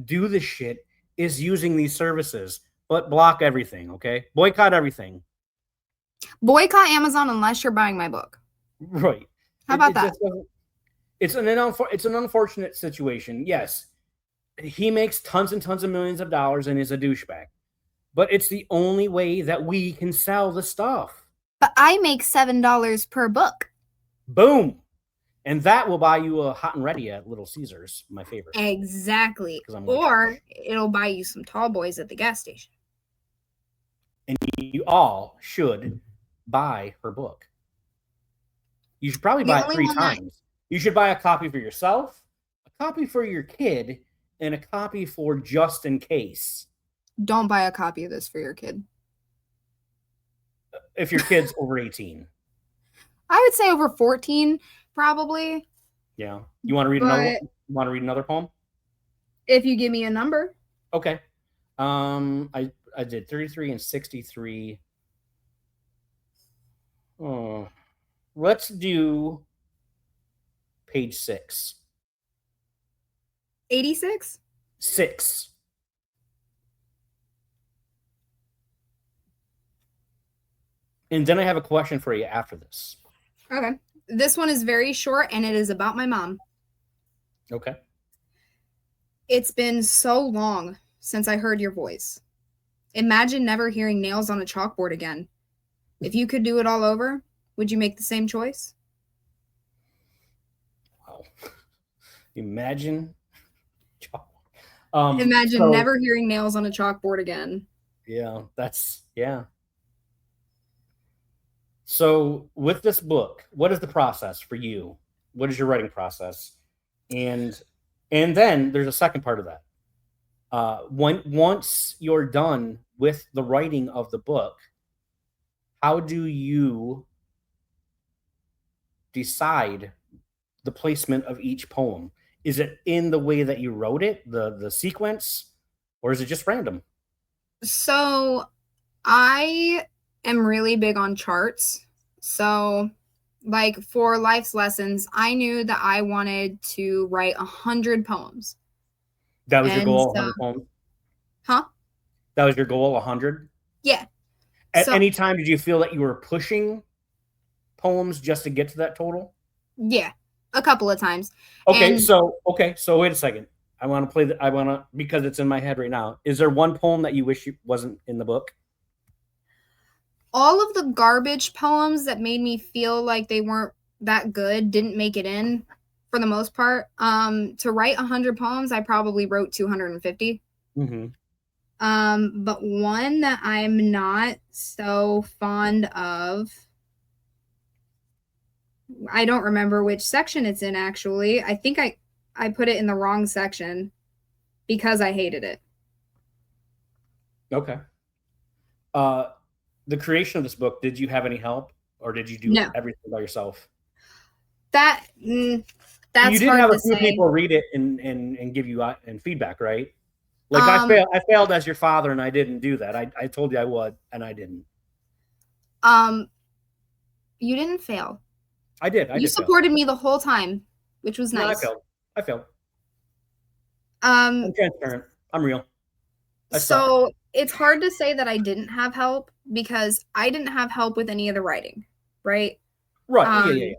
do this shit is using these services. But block everything, okay? Boycott everything. Boycott Amazon unless you're buying my book. Right. How about that? It's an unfortunate situation. Yes, he makes tons and tons of millions of dollars and is a douchebag, but it's the only way that we can sell the stuff. But I make $7 per book. Boom. And that will buy you a hot and ready at Little Caesars, my favorite. Exactly. Or it'll buy you some tall boys at the gas station. And you all should buy her book. You should probably buy it 3 times. You should buy a copy for yourself, a copy for your kid, and a copy for just in case. Don't buy a copy of this for your kid. If your kid's over 18. I would say over 14, probably. Yeah. You want to read another one? But Want to read another poem? if you give me a number, Okay. I did 33 and 63. Oh, let's do page 6. 86. 6. And then I have a question for you after this. Okay. This one is very short and it is about my mom. Okay. It's been so long since I heard your voice. Imagine never hearing nails on a chalkboard again. If you could do it all over, would you make the same choice? Wow. Imagine. Imagine So never hearing nails on a chalkboard again. yeah. So with this book, what is the process for you? What is your writing process? And then there's a second part of that. Once you're done with the writing of the book, how do you decide the placement of each poem? Is it in the way that you wrote it, the sequence, or is it just random? So I am really big on charts. So, like for life's lessons, I knew that I wanted to write 100 poems. That was your And goal, so, 100 poems? huh? That was your goal, 100? Yeah. At So, any time, did you feel that you were pushing poems just to get to that total? yeah, a couple of times. Okay, And so wait a second. I want to play the I want to because it's in my head right now. Is there one poem that you wish you wasn't in the book? all of the garbage poems that made me feel like they weren't that good didn't make it in for the most part. To write 100 poems, I probably wrote 250. Mm-hmm. But one that I'm not so fond of, I don't remember which section it's in actually. I think I put it in the wrong section because I hated it. Okay. Uh, the creation of this book, did you have any help, or did you do No. everything by yourself? That You that's did hard have a to few say. people read it and give you and feedback, right? Like Um I failed as your father, and I didn't do that. I told you I would, and I didn't. um you didn't fail. I You did fail. supported me the whole time, which was No, I nice. failed. I failed. I'm Um transparent. I'm real. I suck. so it's hard to say that I didn't have help because I didn't have help with any of the writing, right? Right. Yeah, yeah, yeah. Um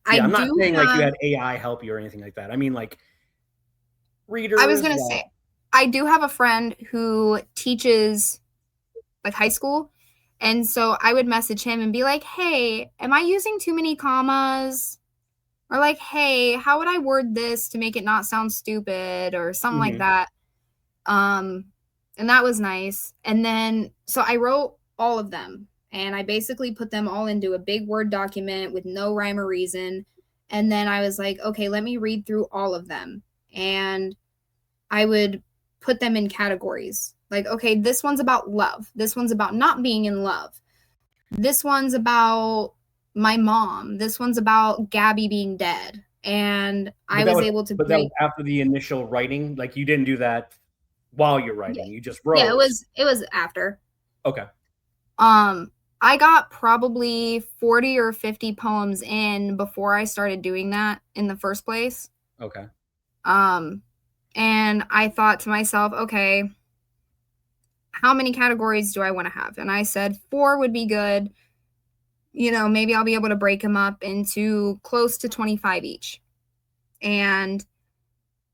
I Yeah, I'm not do saying like you have had AI help you or anything like that. I mean like I was readers going to that say I do have a friend who teaches like high school. And so I would message him and be like, "Hey, am I using too many commas?" Or like, "Hey, how would I word this to make it not sound stupid?" or something like Mhm. that. Um, and that was nice. And then, so I wrote all of them and I basically put them all into a big Word document with no rhyme or reason. And then I was like, okay, let me read through all of them. And I would put them in categories. Like, okay, this one's about love. This one's about not being in love. This one's about my mom. This one's about Gabby being dead. And I was able to That was break. after the initial writing. Like you didn't do that while you're Yeah, writing. You just yeah, it wrote. was after. Okay. Um, I got probably 40 or 50 poems in before I started doing that in the first place. Okay. Um, and I thought to myself, okay, how many categories do I want to have? And I said 4 would be good. You know, maybe I'll be able to break them up into close to 25 each. And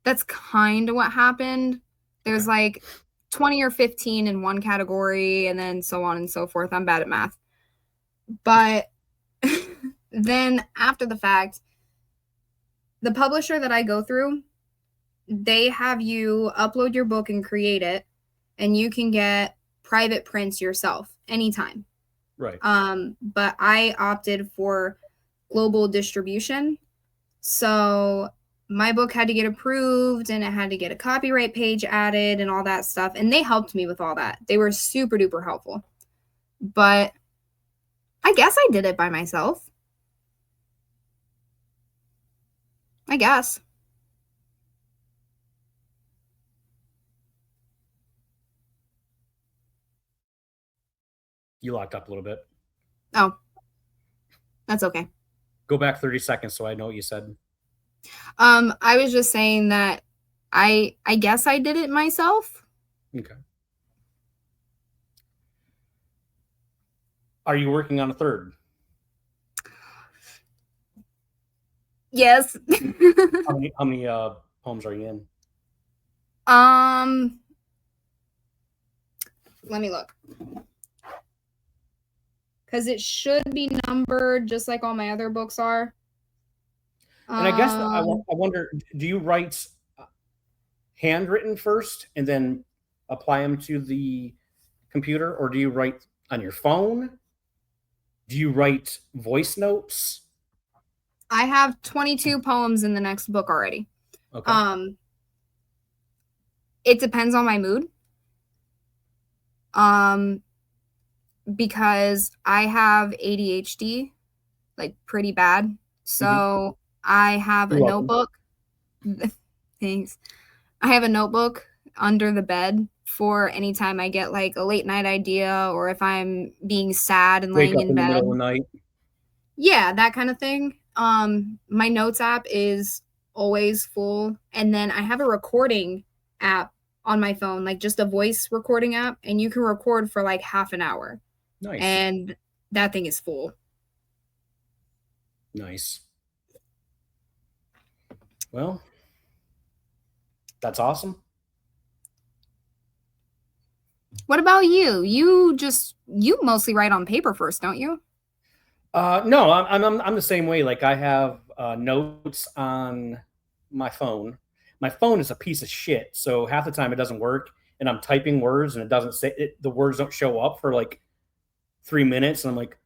that's kind of what happened. Okay. There's like 20 or 15 in one category, and then so on and so forth. I'm bad at math. But then after the fact, the publisher that I go through, they have you upload your book and create it, and you can get private prints yourself anytime. Right. But I opted for global distribution. So my book had to get approved and it had to get a copyright page added and all that stuff. And they helped me with all that. They were super duper helpful. But I guess I did it by myself. I guess. You locked up a little bit. Oh, that's okay. Go back 30 seconds so I know what you said. I was just saying that I guess I did it myself. Okay. Are you working on a third? Yes. How many poems are you in? Let me look. Because it should be numbered just like all my other books are. And I guess I wonder, do you write handwritten first and then apply them to the computer, or do you write on your phone? Do you write voice notes? I have 22 poems in the next book already. Okay. It depends on my mood. Because I have ADHD, like pretty bad. So I have a notebook. Thanks. I have a notebook under the bed for anytime I get like a late night idea or if I'm being sad and Wake laying up in in the bed. middle of the night. Yeah, that kind of thing. My notes app is always full. And then I have a recording app on my phone, like just a voice recording app, and you can record for like half an hour. Nice. And that thing is full. Nice. Well, that's awesome. What about you? You mostly write on paper first, don't you? No, I'm the same way. Like I have notes on my phone. My phone is a piece of shit, so half the time it doesn't work, and I'm typing words and it doesn't say it. The words don't show up for like 3 minutes, and I'm like,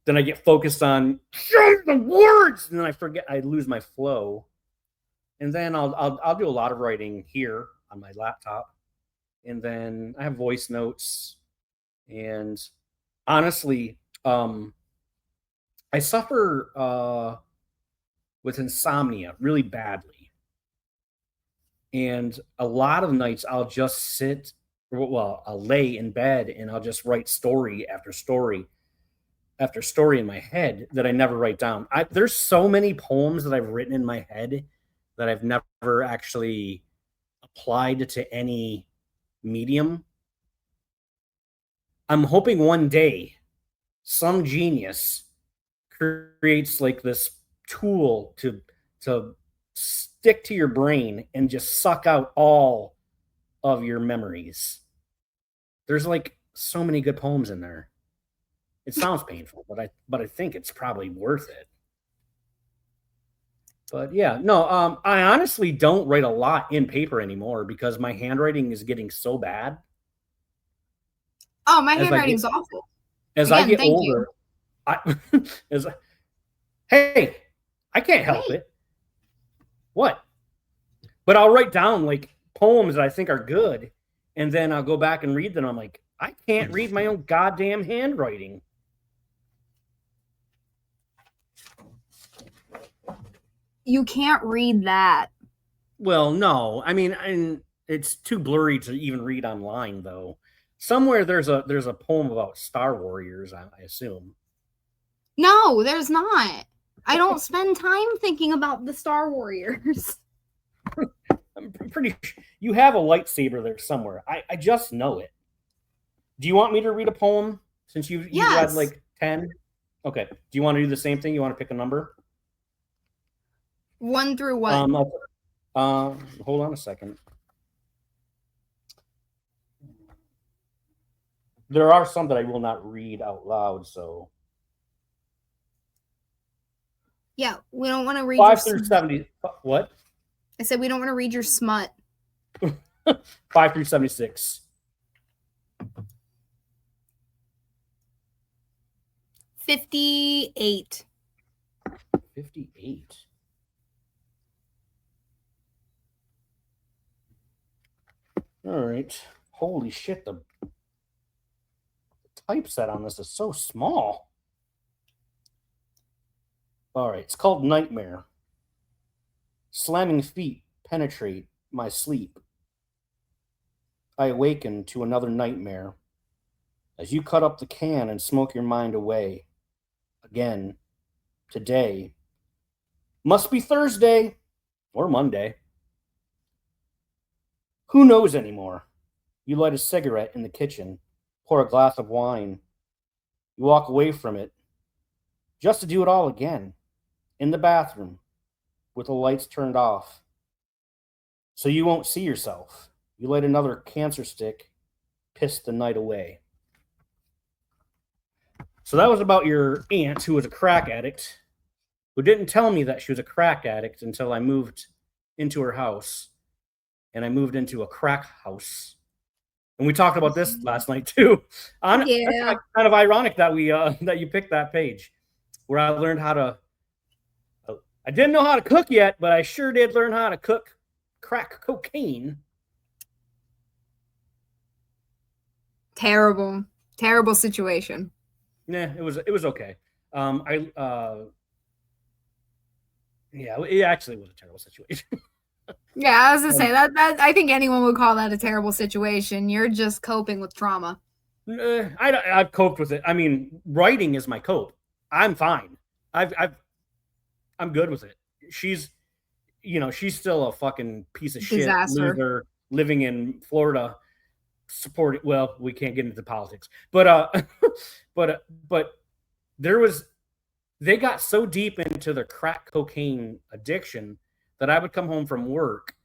then I get focused on show the words, and then I forget. I lose my flow, and then I'll do a lot of writing here on my laptop, and then I have voice notes, and honestly, I suffer with insomnia really badly. And a lot of nights I'll just sit, well, I'll lay in bed and I'll just write story after story after story in my head that I never write down. There's so many poems that I've written in my head that I've never actually applied to any medium. I'm hoping one day some genius creates like this tool to stick to your brain and just suck out all of your memories. There's like so many good poems in there. It sounds painful, but I think it's probably worth it. But yeah, no, I honestly don't write a lot in paper anymore because my handwriting is getting so bad. Oh, my As I handwriting's get awful. as I Again, get thank you. older, I as hey, I can't help Hey. it. What? But I'll write down like poems that I think are good, and then I'll go back and read them. I'm like, I can't read my own goddamn handwriting. You can't read that. Well, no, I mean, it's too blurry to even read online, though. Somewhere there's a poem about Star Warriors, I assume. No, there's not. I don't spend time thinking about the Star Warriors. I'm pretty sure you have a lightsaber there somewhere. I just know it. Do you want me to read a poem since you read Yes. like 10? Okay. Do you want to do the same thing? You want to pick a number? 1 through what? Hold on a second. There are some that I will not read out loud, so Yeah, we don't want to read 5 through 70. What? I said we don't want to read your smut. 5 through 76. 58. 58. All right. Holy shit, the typeset on this is so small. All right, it's called Nightmare. Slamming feet penetrate my sleep. I awaken to another nightmare as you cut up the can and smoke your mind away. Again, today. Must be Thursday or Monday. Who knows anymore? You light a cigarette in the kitchen, pour a glass of wine. You walk away from it just to do it all again in the bathroom with the lights turned off. So you won't see yourself. You light another cancer stick, piss the night away. So that was about your aunt who was a crack addict, who didn't tell me that she was a crack addict until I moved into her house. And I moved into a crack house. And we talked about this last night too. Yeah. That's kind of ironic that we that you picked that page where I learned how to. I didn't know how to cook yet, but I sure did learn how to cook crack cocaine. Terrible situation. Yeah, it was okay. Yeah, it actually was a terrible situation. Yeah, I was gonna say that I think anyone would call that a terrible situation. You're just coping with trauma. I've coped with it. I mean, writing is my cope. I'm fine. I'm good with it. She's still a fucking piece of shit loser living in Florida. Well, we can't get into politics, but they got so deep into their crack cocaine addiction that I would come home from work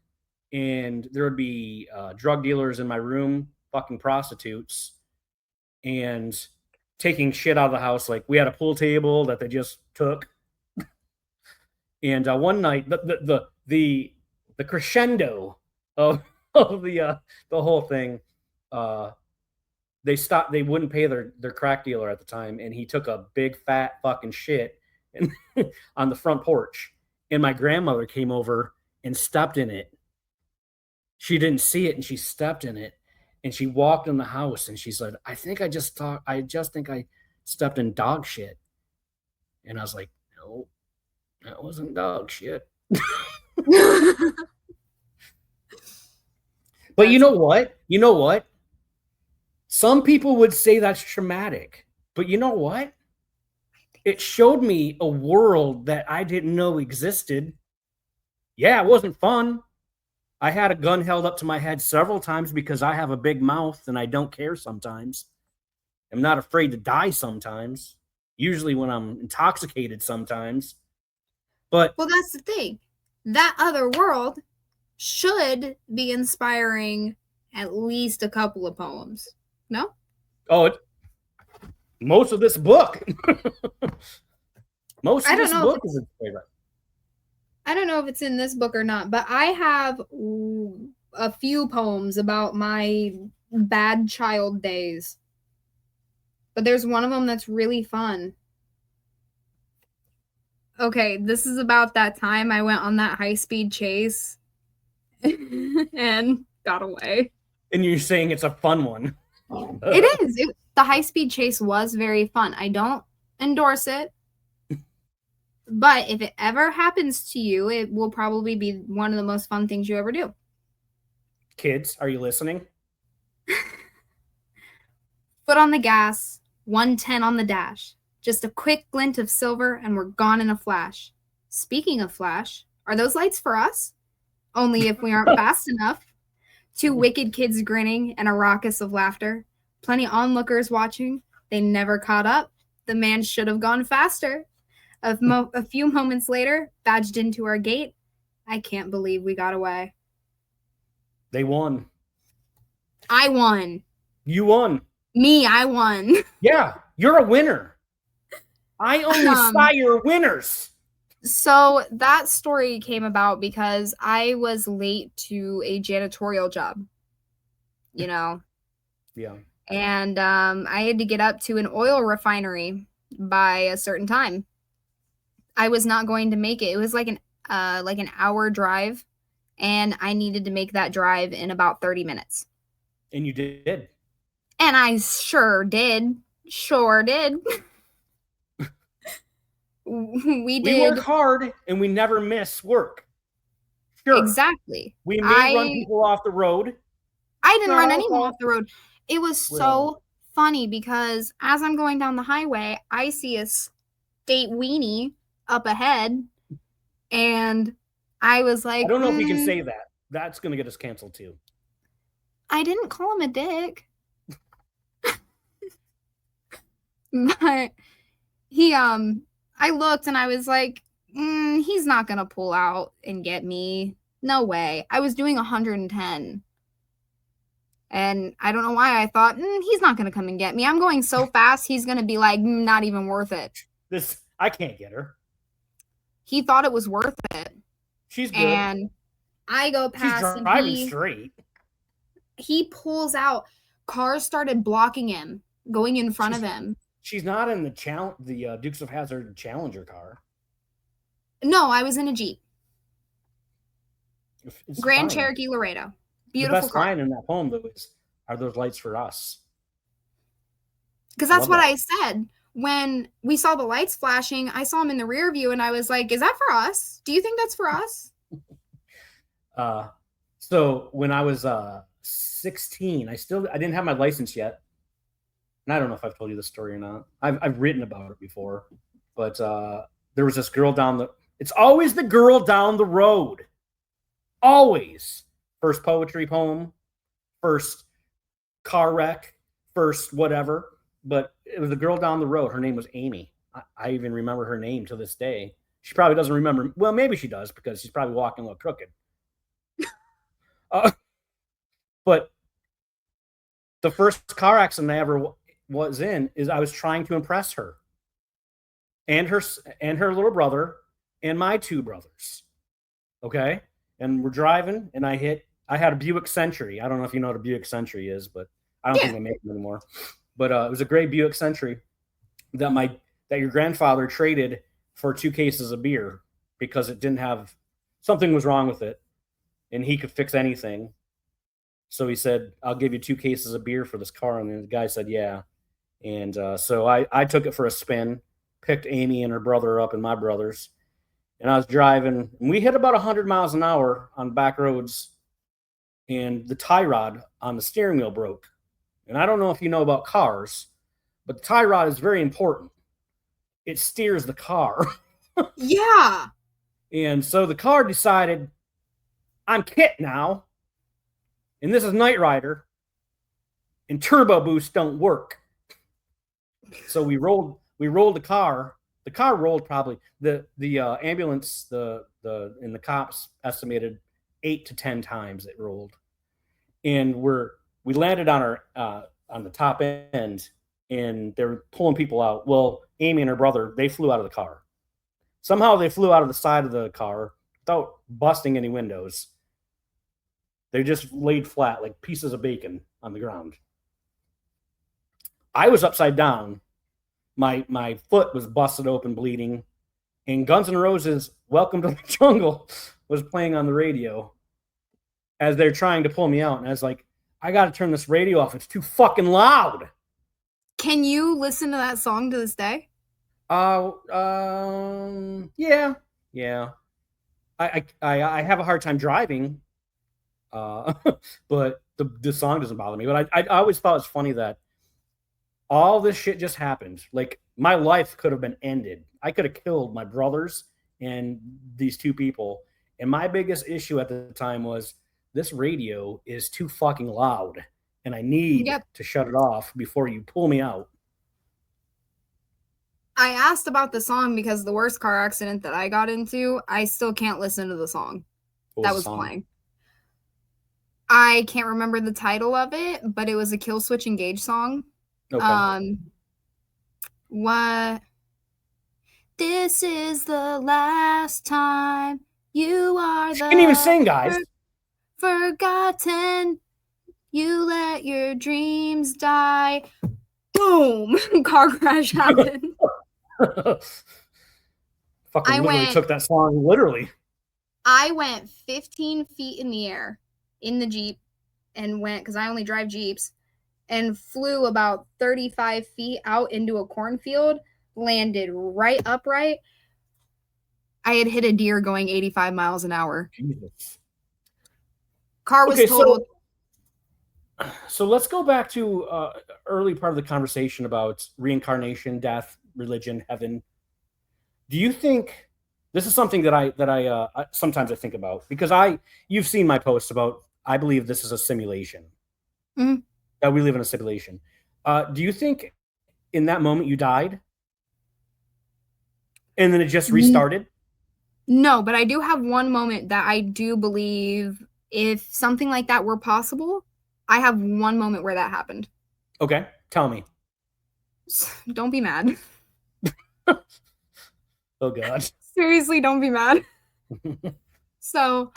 and there would be drug dealers in my room, fucking prostitutes, and taking shit out of the house. Like we had a pool table that they just took. And one night, the crescendo of the whole thing, they stopped. They wouldn't pay their crack dealer at the time, and he took a big fat fucking shit on the front porch. And my grandmother came over and stepped in it. She didn't see it, and she stepped in it, and she walked in the house, and she said, I think I stepped in dog shit. And I was like, no, that wasn't dog shit. But you know what? Some people would say that's traumatic. But you know what? It showed me a world that I didn't know existed. Yeah, it wasn't fun. I had a gun held up to my head several times because I have a big mouth and I don't care sometimes. I'm not afraid to die sometimes, usually when I'm intoxicated sometimes. But well, that's the thing. That other world should be inspiring at least a couple of poems. No? Oh, most of this book. Most of this book is inspiring. I don't know if it's in this book or not, but I have a few poems about my bad child days. But there's one of them that's really fun. Okay, this is about that time I went on that high-speed chase and got away. And you're saying it's a fun one. It is. The high-speed chase was very fun. I don't endorse it. But if it ever happens to you, it will probably be one of the most fun things you ever do. Kids, are you listening? Foot on the gas, 110 on the dash. Just a quick glint of silver and we're gone in a flash. Speaking of flash, are those lights for us? Only if we aren't fast enough. Two wicked kids grinning and a raucous of laughter. Plenty onlookers watching. They never caught up. The man should have gone faster. A few moments later, badged into our gate. I can't believe we got away. They won. I won. You won. Me, I won. Yeah, you're a winner. I only sire winners. So that story came about because I was late to a janitorial job. You know? Yeah. And I had to get up to an oil refinery by a certain time. I was not going to make it. It was like an hour drive, and I needed to make that drive in about 30 minutes. And you did. And I sure did. Sure did. We did. We work hard, and we never miss work. Sure. Exactly. We may run people off the road. I didn't run No, anyone okay. off the road. It was so Well, funny because as I'm going down the highway, I see a state weenie up ahead, and I was I like, don't know if we can say that. That's going to get us canceled too. I didn't call him a dick. But I looked and I was like, he's not gonna pull out and get me. No way. I was doing 110. And I don't know why I thought, he's not gonna come and get me. I'm going so fast, he's gonna be like, not even worth it. I can't get her. He thought it was worth it. She's good. And I go past. She's driving straight. He pulls out. Cars started blocking him, going in front of him. She's not in the Dukes of Hazzard Challenger car. No, I was in a Jeep. It's Grand fine. Cherokee Laredo. Beautiful the best car. line in that poem, though, is, "Are those lights for us?" Because that's what I said. When we saw the lights flashing, I saw him in the rear view, and I was like, is that for us? Do you think that's for us? So when I was 16, I didn't have my license yet. And I don't know if I've told you this story or not. I've written about it before. But there was this girl it's always the girl down the road. Always. First poetry poem, first car wreck, first whatever. But it was the girl down the road. Her name was Amy. I even remember her name to this day. She probably doesn't remember. Well, maybe she does because she's probably walking a little crooked. But the first car accident I ever was in is I was trying to impress her and her little brother and my two brothers. Okay. And we're driving and I had a Buick Century. I don't know if you know what a Buick Century is, but I don't think they make them anymore. But it was a gray Buick Century that your grandfather traded for 2 cases of beer because it didn't have something was wrong with it and he could fix anything. So he said, "I'll give you 2 cases of beer for this car." And the guy said, "Yeah." And so I took it for a spin, picked Amy and her brother up and my brothers. And I was driving, and we hit about 100 miles an hour on back roads, and the tie rod on the steering wheel broke. And I don't know if you know about cars, but the tie rod is very important. It steers the car. Yeah. And so the car decided, I'm Kit now, and this is Knight Rider, and turbo boosts don't work. So we rolled the car. The car rolled probably the ambulance, and the cops estimated 8 to 10 times it rolled, and we landed on the top end, and they were pulling people out. Well, Amy and her brother, they flew out of the car. Somehow they flew out of the side of the car without busting any windows. They just laid flat like pieces of bacon on the ground. I was upside down. My foot was busted open, bleeding, and Guns N' Roses' "Welcome to the Jungle" was playing on the radio as they're trying to pull me out. And I was like, I got to turn this radio off. It's too fucking loud. Can you listen to that song to this day? Yeah. I have a hard time driving, but the song doesn't bother me. But I always thought it's funny that all this shit just happened. Like, my life could have been ended. I could have killed my brothers and these 2 people. And my biggest issue at the time was this radio is too fucking loud, and I need to shut it off before you pull me out. I asked about the song because the worst car accident that I got into, I still can't listen to the song that was playing. I can't remember the title of it, but it was a Kill Switch Engage song. Okay. What? This is the last time you are she didn't even sing, guys. Forgotten. You let your dreams die. Boom! Car crash happened. Fucking literally took that song literally. I went 15 feet in the air in the Jeep and went, because I only drive Jeeps, and flew about 35 feet out into a cornfield, landed right upright. I had hit a deer going 85 miles an hour. Jesus. Car was Okay, totaled. so let's go back to early part of the conversation about reincarnation, death, religion, heaven. Do you think this is something that I sometimes I think about because you've seen my posts about I believe this is a simulation, Mhm. that we live in a simulation. Do you think in that moment you died and then it just restarted? No, but I do have one moment that I do believe if something like that were possible, I have one moment where that happened. Okay, tell me. Don't be mad. Oh God. Seriously, don't be mad. So,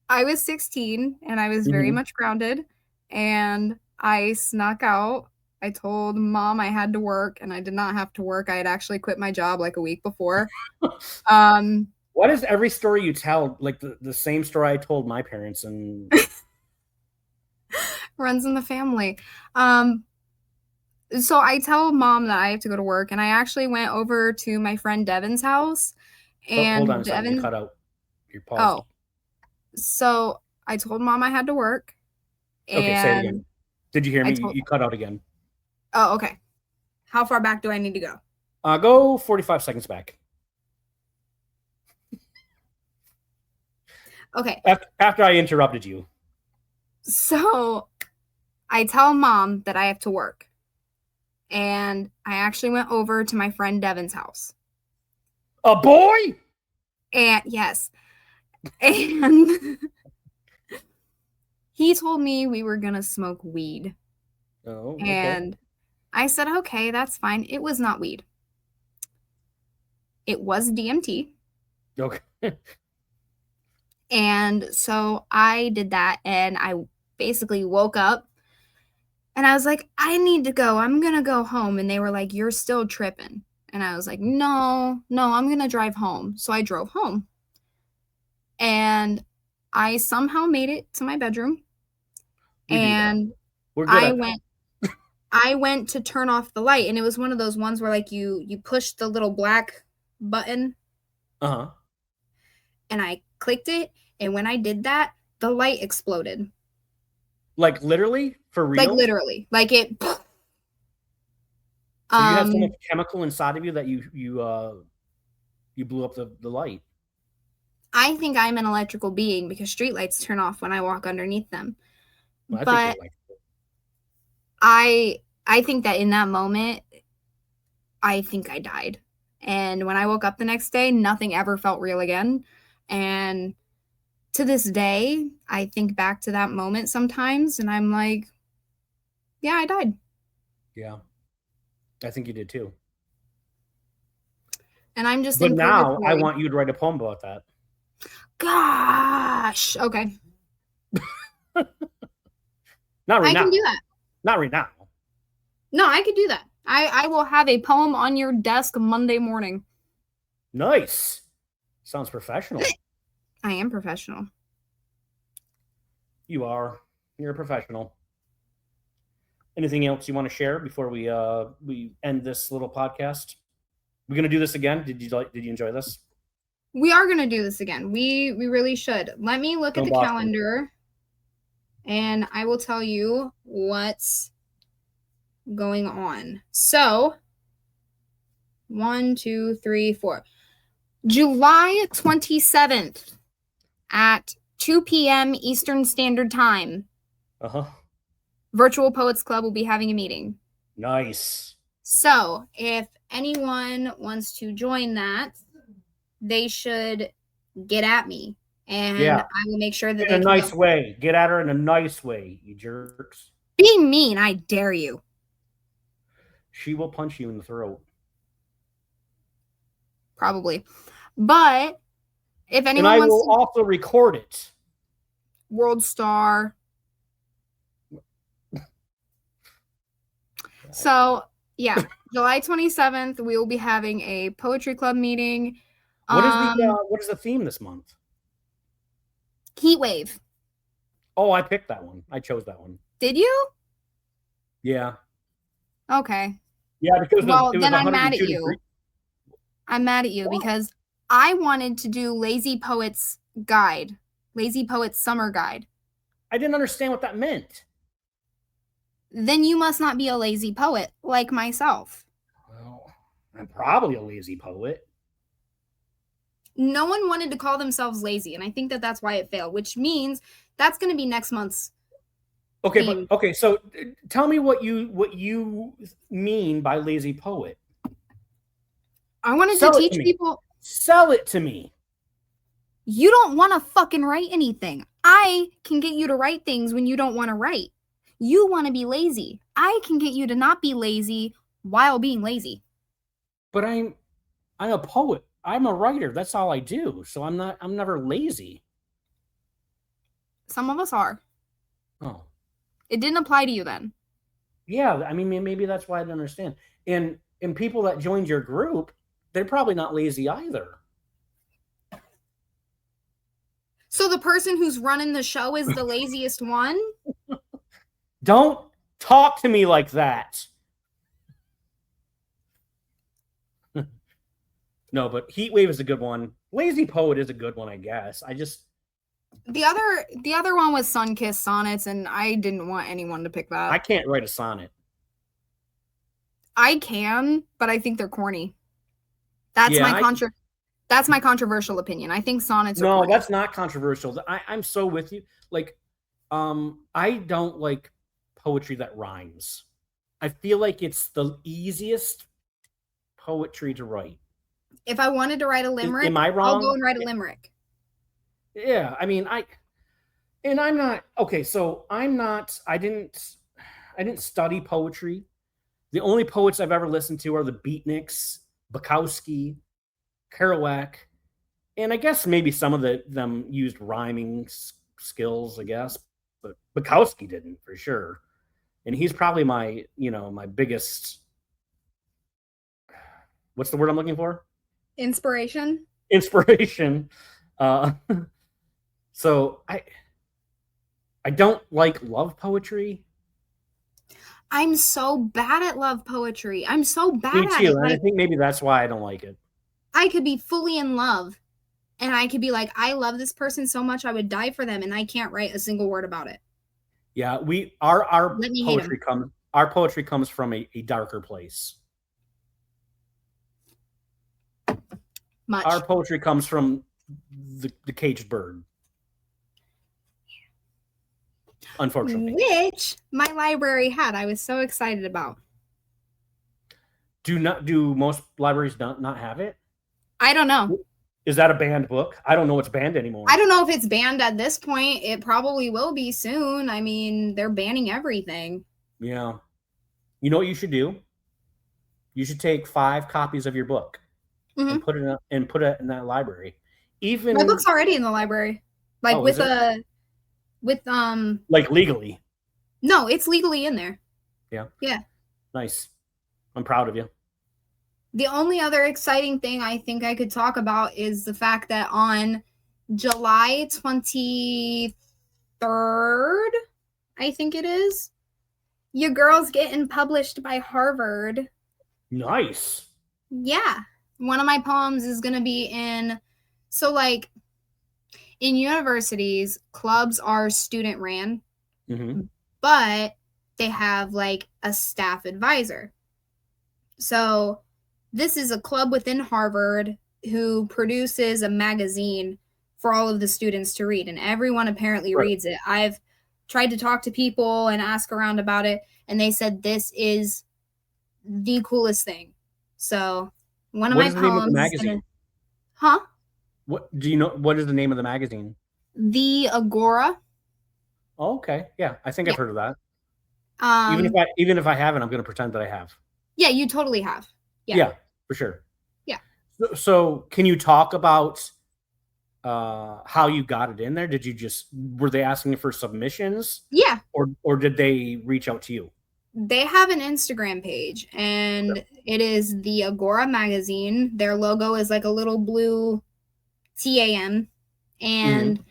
I was 16 and I was very Mhm. much grounded and I snuck out. I told mom I had to work and I did not have to work. I had actually quit my job like a week before. Um, Why does every story you tell like the same story I told my parents and runs in the family. Um, so I tell mom that I have to go to work and I actually went over to my friend Devin's house hold on and a second, you Devin cut out. You paused. oh, so I told mom I had to work Okay, say it again. and Did you hear I me? told You cut out again. oh, okay. How far back do I need to go? Go 45 seconds back. Okay. After I interrupted you. So I tell mom that I have to work. And I actually went over to my friend Devin's house. A boy? And yes. And he told me we were going to smoke weed. Oh, okay. And I said, okay, that's fine. It was not weed, it was DMT. Okay. And so I did that and I basically woke up and I was like, I need to go. I'm going to go home. And they were like, you're still tripping. And I was like, no, I'm going to drive home. So I drove home and I somehow made it to my bedroom We do that. and We're good I at that. went I went to turn off the light and it was one of those ones where like you push the little black button Uh-huh. and I clicked it and when I did that, the light exploded. Like literally for Like real? literally. Like it So you had so much um chemical inside of you that you blew up the light. I think I'm an electrical being because streetlights turn off when I walk underneath them. Well, I think you're But like I think that in that moment I think I died. And when I woke up the next day, nothing ever felt real again. And to this day, I think back to that moment sometimes and I'm like, yeah, I died. yeah. I think you did too. And I'm just But in now I purgatory. want you to write a poem about that. Gosh. Okay. Not right I can now. do that. Not right now. No, I could do that. I will have a poem on your desk Monday morning. Nice. Sounds professional. I am professional. You are. You're a professional. Anything else you want to share before we end this little podcast? We're gonna do this again. Did you enjoy this? We are going to do this again. We really should. Let me look at Don't the box me. calendar and I will tell you what's going on. So, 1, 2, 3, 4. July 27th at 2 p.m. Eastern Standard Time, Uh-huh. Virtual Poets Club will be having a meeting. Nice. So, if anyone wants to join that, they should get at me and Yeah. I will make sure that In they a can nice go. way. Get at her in a nice way, you jerks. Be mean, I dare you. She will punch you in the throat. Probably. But if And anyone I wants will to also record it. World Star. So, yeah, July 27th, we will be having a poetry club meeting. What is the theme this month? Heat wave. Oh, I picked that one. I chose that one. Did you? Yeah. Okay. Yeah, because Well, it was then I'm mad at 102 you. degrees. I'm mad at you What? because I wanted to do Lazy Poets Guide, Lazy Poets Summer Guide. I didn't understand what that meant. Then you must not be a lazy poet like myself. Well, I'm probably a lazy poet. No one wanted to call themselves lazy, and I think that that's why it failed, which means that's going to be next month's Okay, theme. but okay, so tell me what you mean by lazy poet. I wanted to Sell it to teach me. people Sell it to me. you don't want to fucking write anything. I can get you to write things when you don't want to write. You want to be lazy. I can get you to not be lazy while being lazy. But I'm a poet. I'm a writer. That's all I do. So I'm never lazy. Some of us are. Oh. It didn't apply to you then. Yeah, I mean maybe that's why I didn't understand. And people that joined your group, they're probably not lazy either. So the person who's running the show is the laziest one? Don't talk to me like that. No, but Heatwave is a good one. Lazy Poet is a good one, I guess. The other one was Sunkissed Sonnets, and I didn't want anyone to pick that. I can't write a sonnet. I can, but I think they're corny. That's my controversial opinion. I think sonnets are corny. No, that's not controversial. I'm so with you. Like, I don't like poetry that rhymes. I feel like it's the easiest poetry to write. If I wanted to write a limerick, am I wrong? I'll go and write a limerick. Yeah, I mean, I'm not okay. So I didn't study poetry. The only poets I've ever listened to are the Beatniks, Bukowski, Kerouac, and I guess maybe some of them used rhyming skills, I guess, but Bukowski didn't for sure. And he's probably my biggest, what's the word I'm looking for? Inspiration. So I don't like love poetry. I'm so bad at love poetry. I'm so bad Me at too, it. and I think maybe that's why I don't like it. I could be fully in love, and I could be like, I love this person so much I would die for them, and I can't write a single word about it. Yeah, our poetry comes from a darker place. Much. Our poetry comes from the caged bird. Unfortunately. Which my library had. I was so excited about. Do most libraries not have it? I don't know. Is that a banned book? I don't know what's banned anymore. I don't know if it's banned at this point. It probably will be soon. I mean, they're banning everything. Yeah. You know what you should do? You should take 5 copies of your book and put it in that library. Even my book's already in the library. Like like legally. No, it's legally in there. Yeah. Yeah. Nice. I'm proud of you. The only other exciting thing I think I could talk about is the fact that on July 23rd, I think it is, your girl's getting published by Harvard. Nice. Yeah. One of my poems is going to be in universities, clubs are student ran, but they have like a staff advisor. So this is a club within Harvard who produces a magazine for all of the students to read, and everyone apparently reads it. I've tried to talk to people and ask around about it, and they said this is the coolest thing. So one of my poems. What is the name of the magazine? What do you know? What is the name of the magazine? The Agora. Oh, okay. Yeah, I think I've heard of that. Even if I haven't, I'm going to pretend that I have. Yeah, you totally have. Yeah, for sure. Yeah. So can you talk about how you got it in there? Were they asking for submissions? Yeah. Or did they reach out to you? They have an Instagram page, and it is the Agora magazine. Their logo is like a little blue TAM, and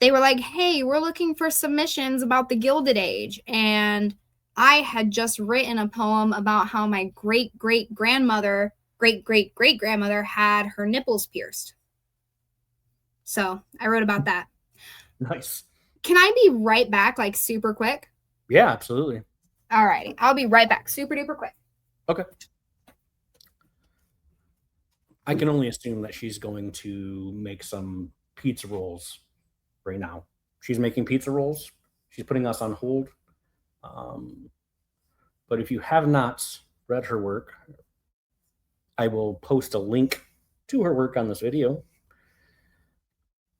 they were like, hey, we're looking for submissions about the Gilded Age. And I had just written a poem about how my great-great-grandmother great-great-great-grandmother had her nipples pierced. So I wrote about that. Nice. Can I be right back, like super quick? Yeah, absolutely. All righty. I'll be right back. Super duper quick. Okay. I can only assume that she's going to make some pizza rolls right now. She's making pizza rolls. She's putting us on hold. But if you have not read her work, I will post a link to her work on this video.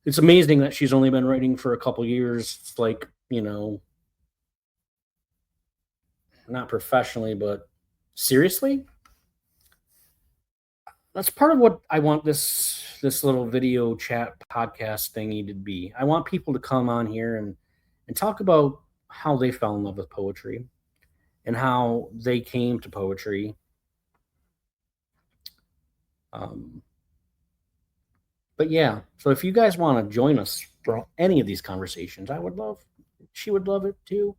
It's amazing that she's only been writing for a couple years. It's like, not professionally, but seriously. That's part of what I want this little video chat podcast thingy to be. I want people to come on here and talk about how they fell in love with poetry and how they came to poetry. But yeah, so if you guys want to join us for any of these conversations, she would love it too.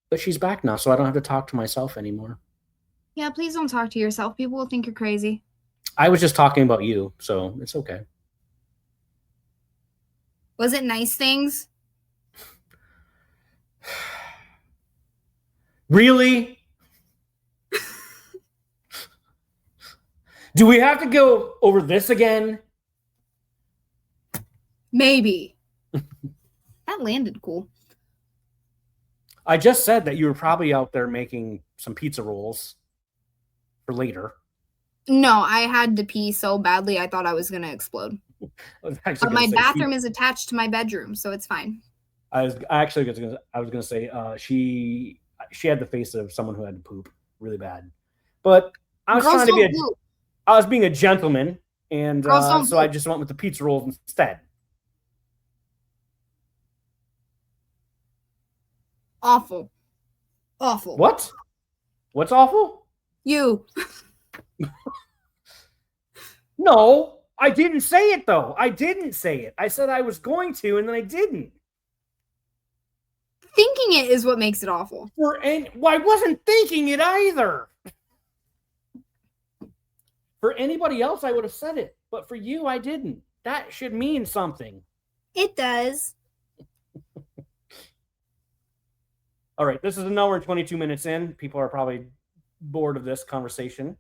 But she's back now, so I don't have to talk to myself anymore. Yeah, please don't talk to yourself. People will think you're crazy. I was just talking about you, so it's okay. Was it nice things? Really? Do we have to go over this again? Maybe. That landed cool. I just said that you were probably out there making some pizza rolls for later. No, I had to pee so badly I thought I was going to explode. But my bathroom is attached to my bedroom, so it's fine. I was going to say she had the face of someone who had to poop really bad. But I was trying to be I was being a gentleman, and so I just went with the pizza rolls instead. Awful. Awful. What? What's awful? You. No, I didn't say it, though. I didn't say it. I said I was going to, and then I didn't. Thinking it is what makes it awful. Well, I wasn't thinking it either. For anybody else, I would have said it. But for you, I didn't. That should mean something. It does. All right, this is an hour and 22 minutes in. People are probably bored of this conversation.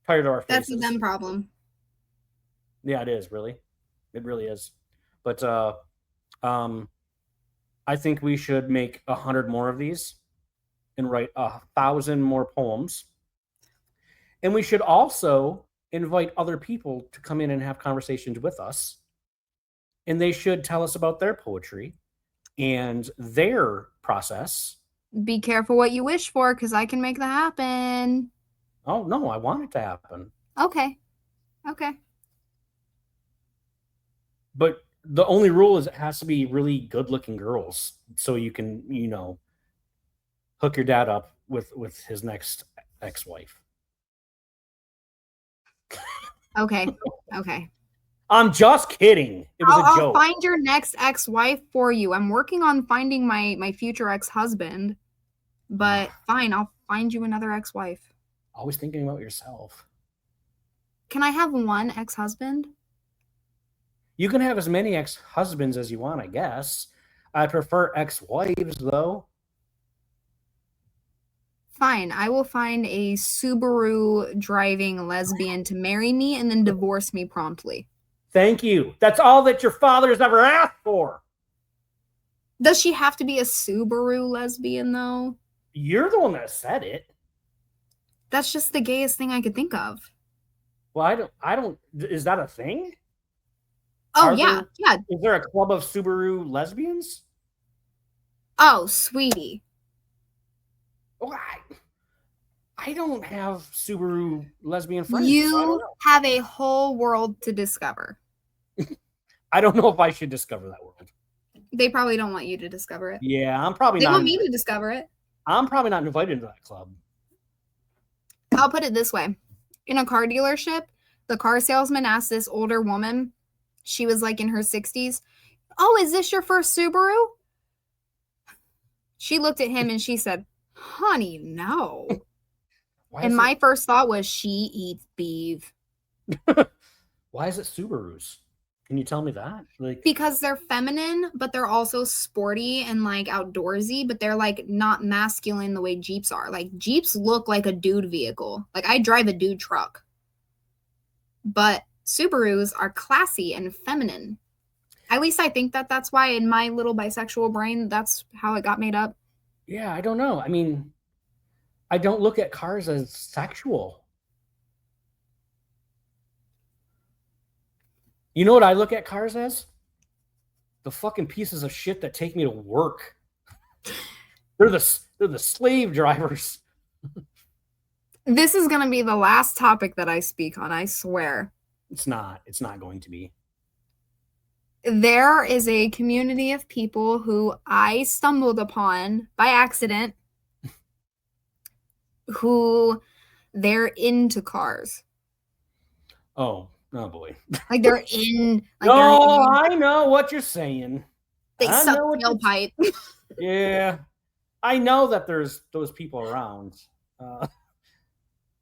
Tired of our faces. That's a them problem. Yeah, it is, really. It really is. But I think we should make 100 more of these and write 1,000 more poems. And we should also invite other people to come in and have conversations with us. And they should tell us about their poetry and their process. Be careful what you wish for, because I can make that happen. Oh, no, I want it to happen. Okay. But the only rule is it has to be really good-looking girls, so you can, hook your dad up with his next ex-wife. Okay. I'm just kidding. It was a joke. I'll find your next ex-wife for you. I'm working on finding my future ex-husband, but fine, I'll find you another ex-wife. Always thinking about yourself. Can I have one ex-husband? You can have as many ex-husbands as you want, I guess. I prefer ex-wives, though. Fine, I will find a Subaru driving lesbian to marry me and then divorce me promptly. Thank you. That's all that your father's ever asked for. Does she have to be a Subaru lesbian, though? You're the one that said it. That's just the gayest thing I could think of. Well, I don't. Is that a thing? Oh, yeah. Is there a club of Subaru lesbians? Oh, sweetie. Oh, I don't have Subaru lesbian friends. You have a whole world to discover. I don't know if I should discover that world. They probably don't want you to discover it. Yeah, I'm probably not. They want me to discover it. I'm probably not invited to that club. I'll put it this way. In a car dealership, the car salesman asked this older woman, she was like in her 60s, "Oh, is this your first Subaru?" She looked at him and she said, Honey, no. Why And is my first thought was she eats beef. why is it Subarus? Can you tell me that? Like, Because they're feminine, but they're also sporty and like outdoorsy, but they're like not masculine the way Jeeps are. Like Jeeps look like a dude vehicle. Like I drive a dude truck. But Subarus are classy and feminine. At least I think that that's why in my little bisexual brain, that's how it got made up. yeah, I don't know. I mean, I don't look at cars as sexual. You know what I look at cars as? The fucking pieces of shit that take me to work. They're the slave drivers. This is going to be the last topic that I speak on, I swear. It's not. It's not going to be. There is a community of people who I stumbled upon by accident who they're into cars. Oh boy. Like they're in like No, I know what you're saying. they I suck know what tailpipe. Yeah, I know that there's those people around.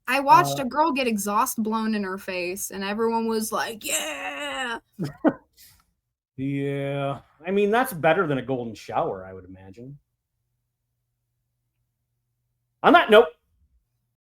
I watched a girl get exhaust blown in her face and everyone was like, yeah. Yeah, I mean that's better than a golden shower, I would imagine. On that note,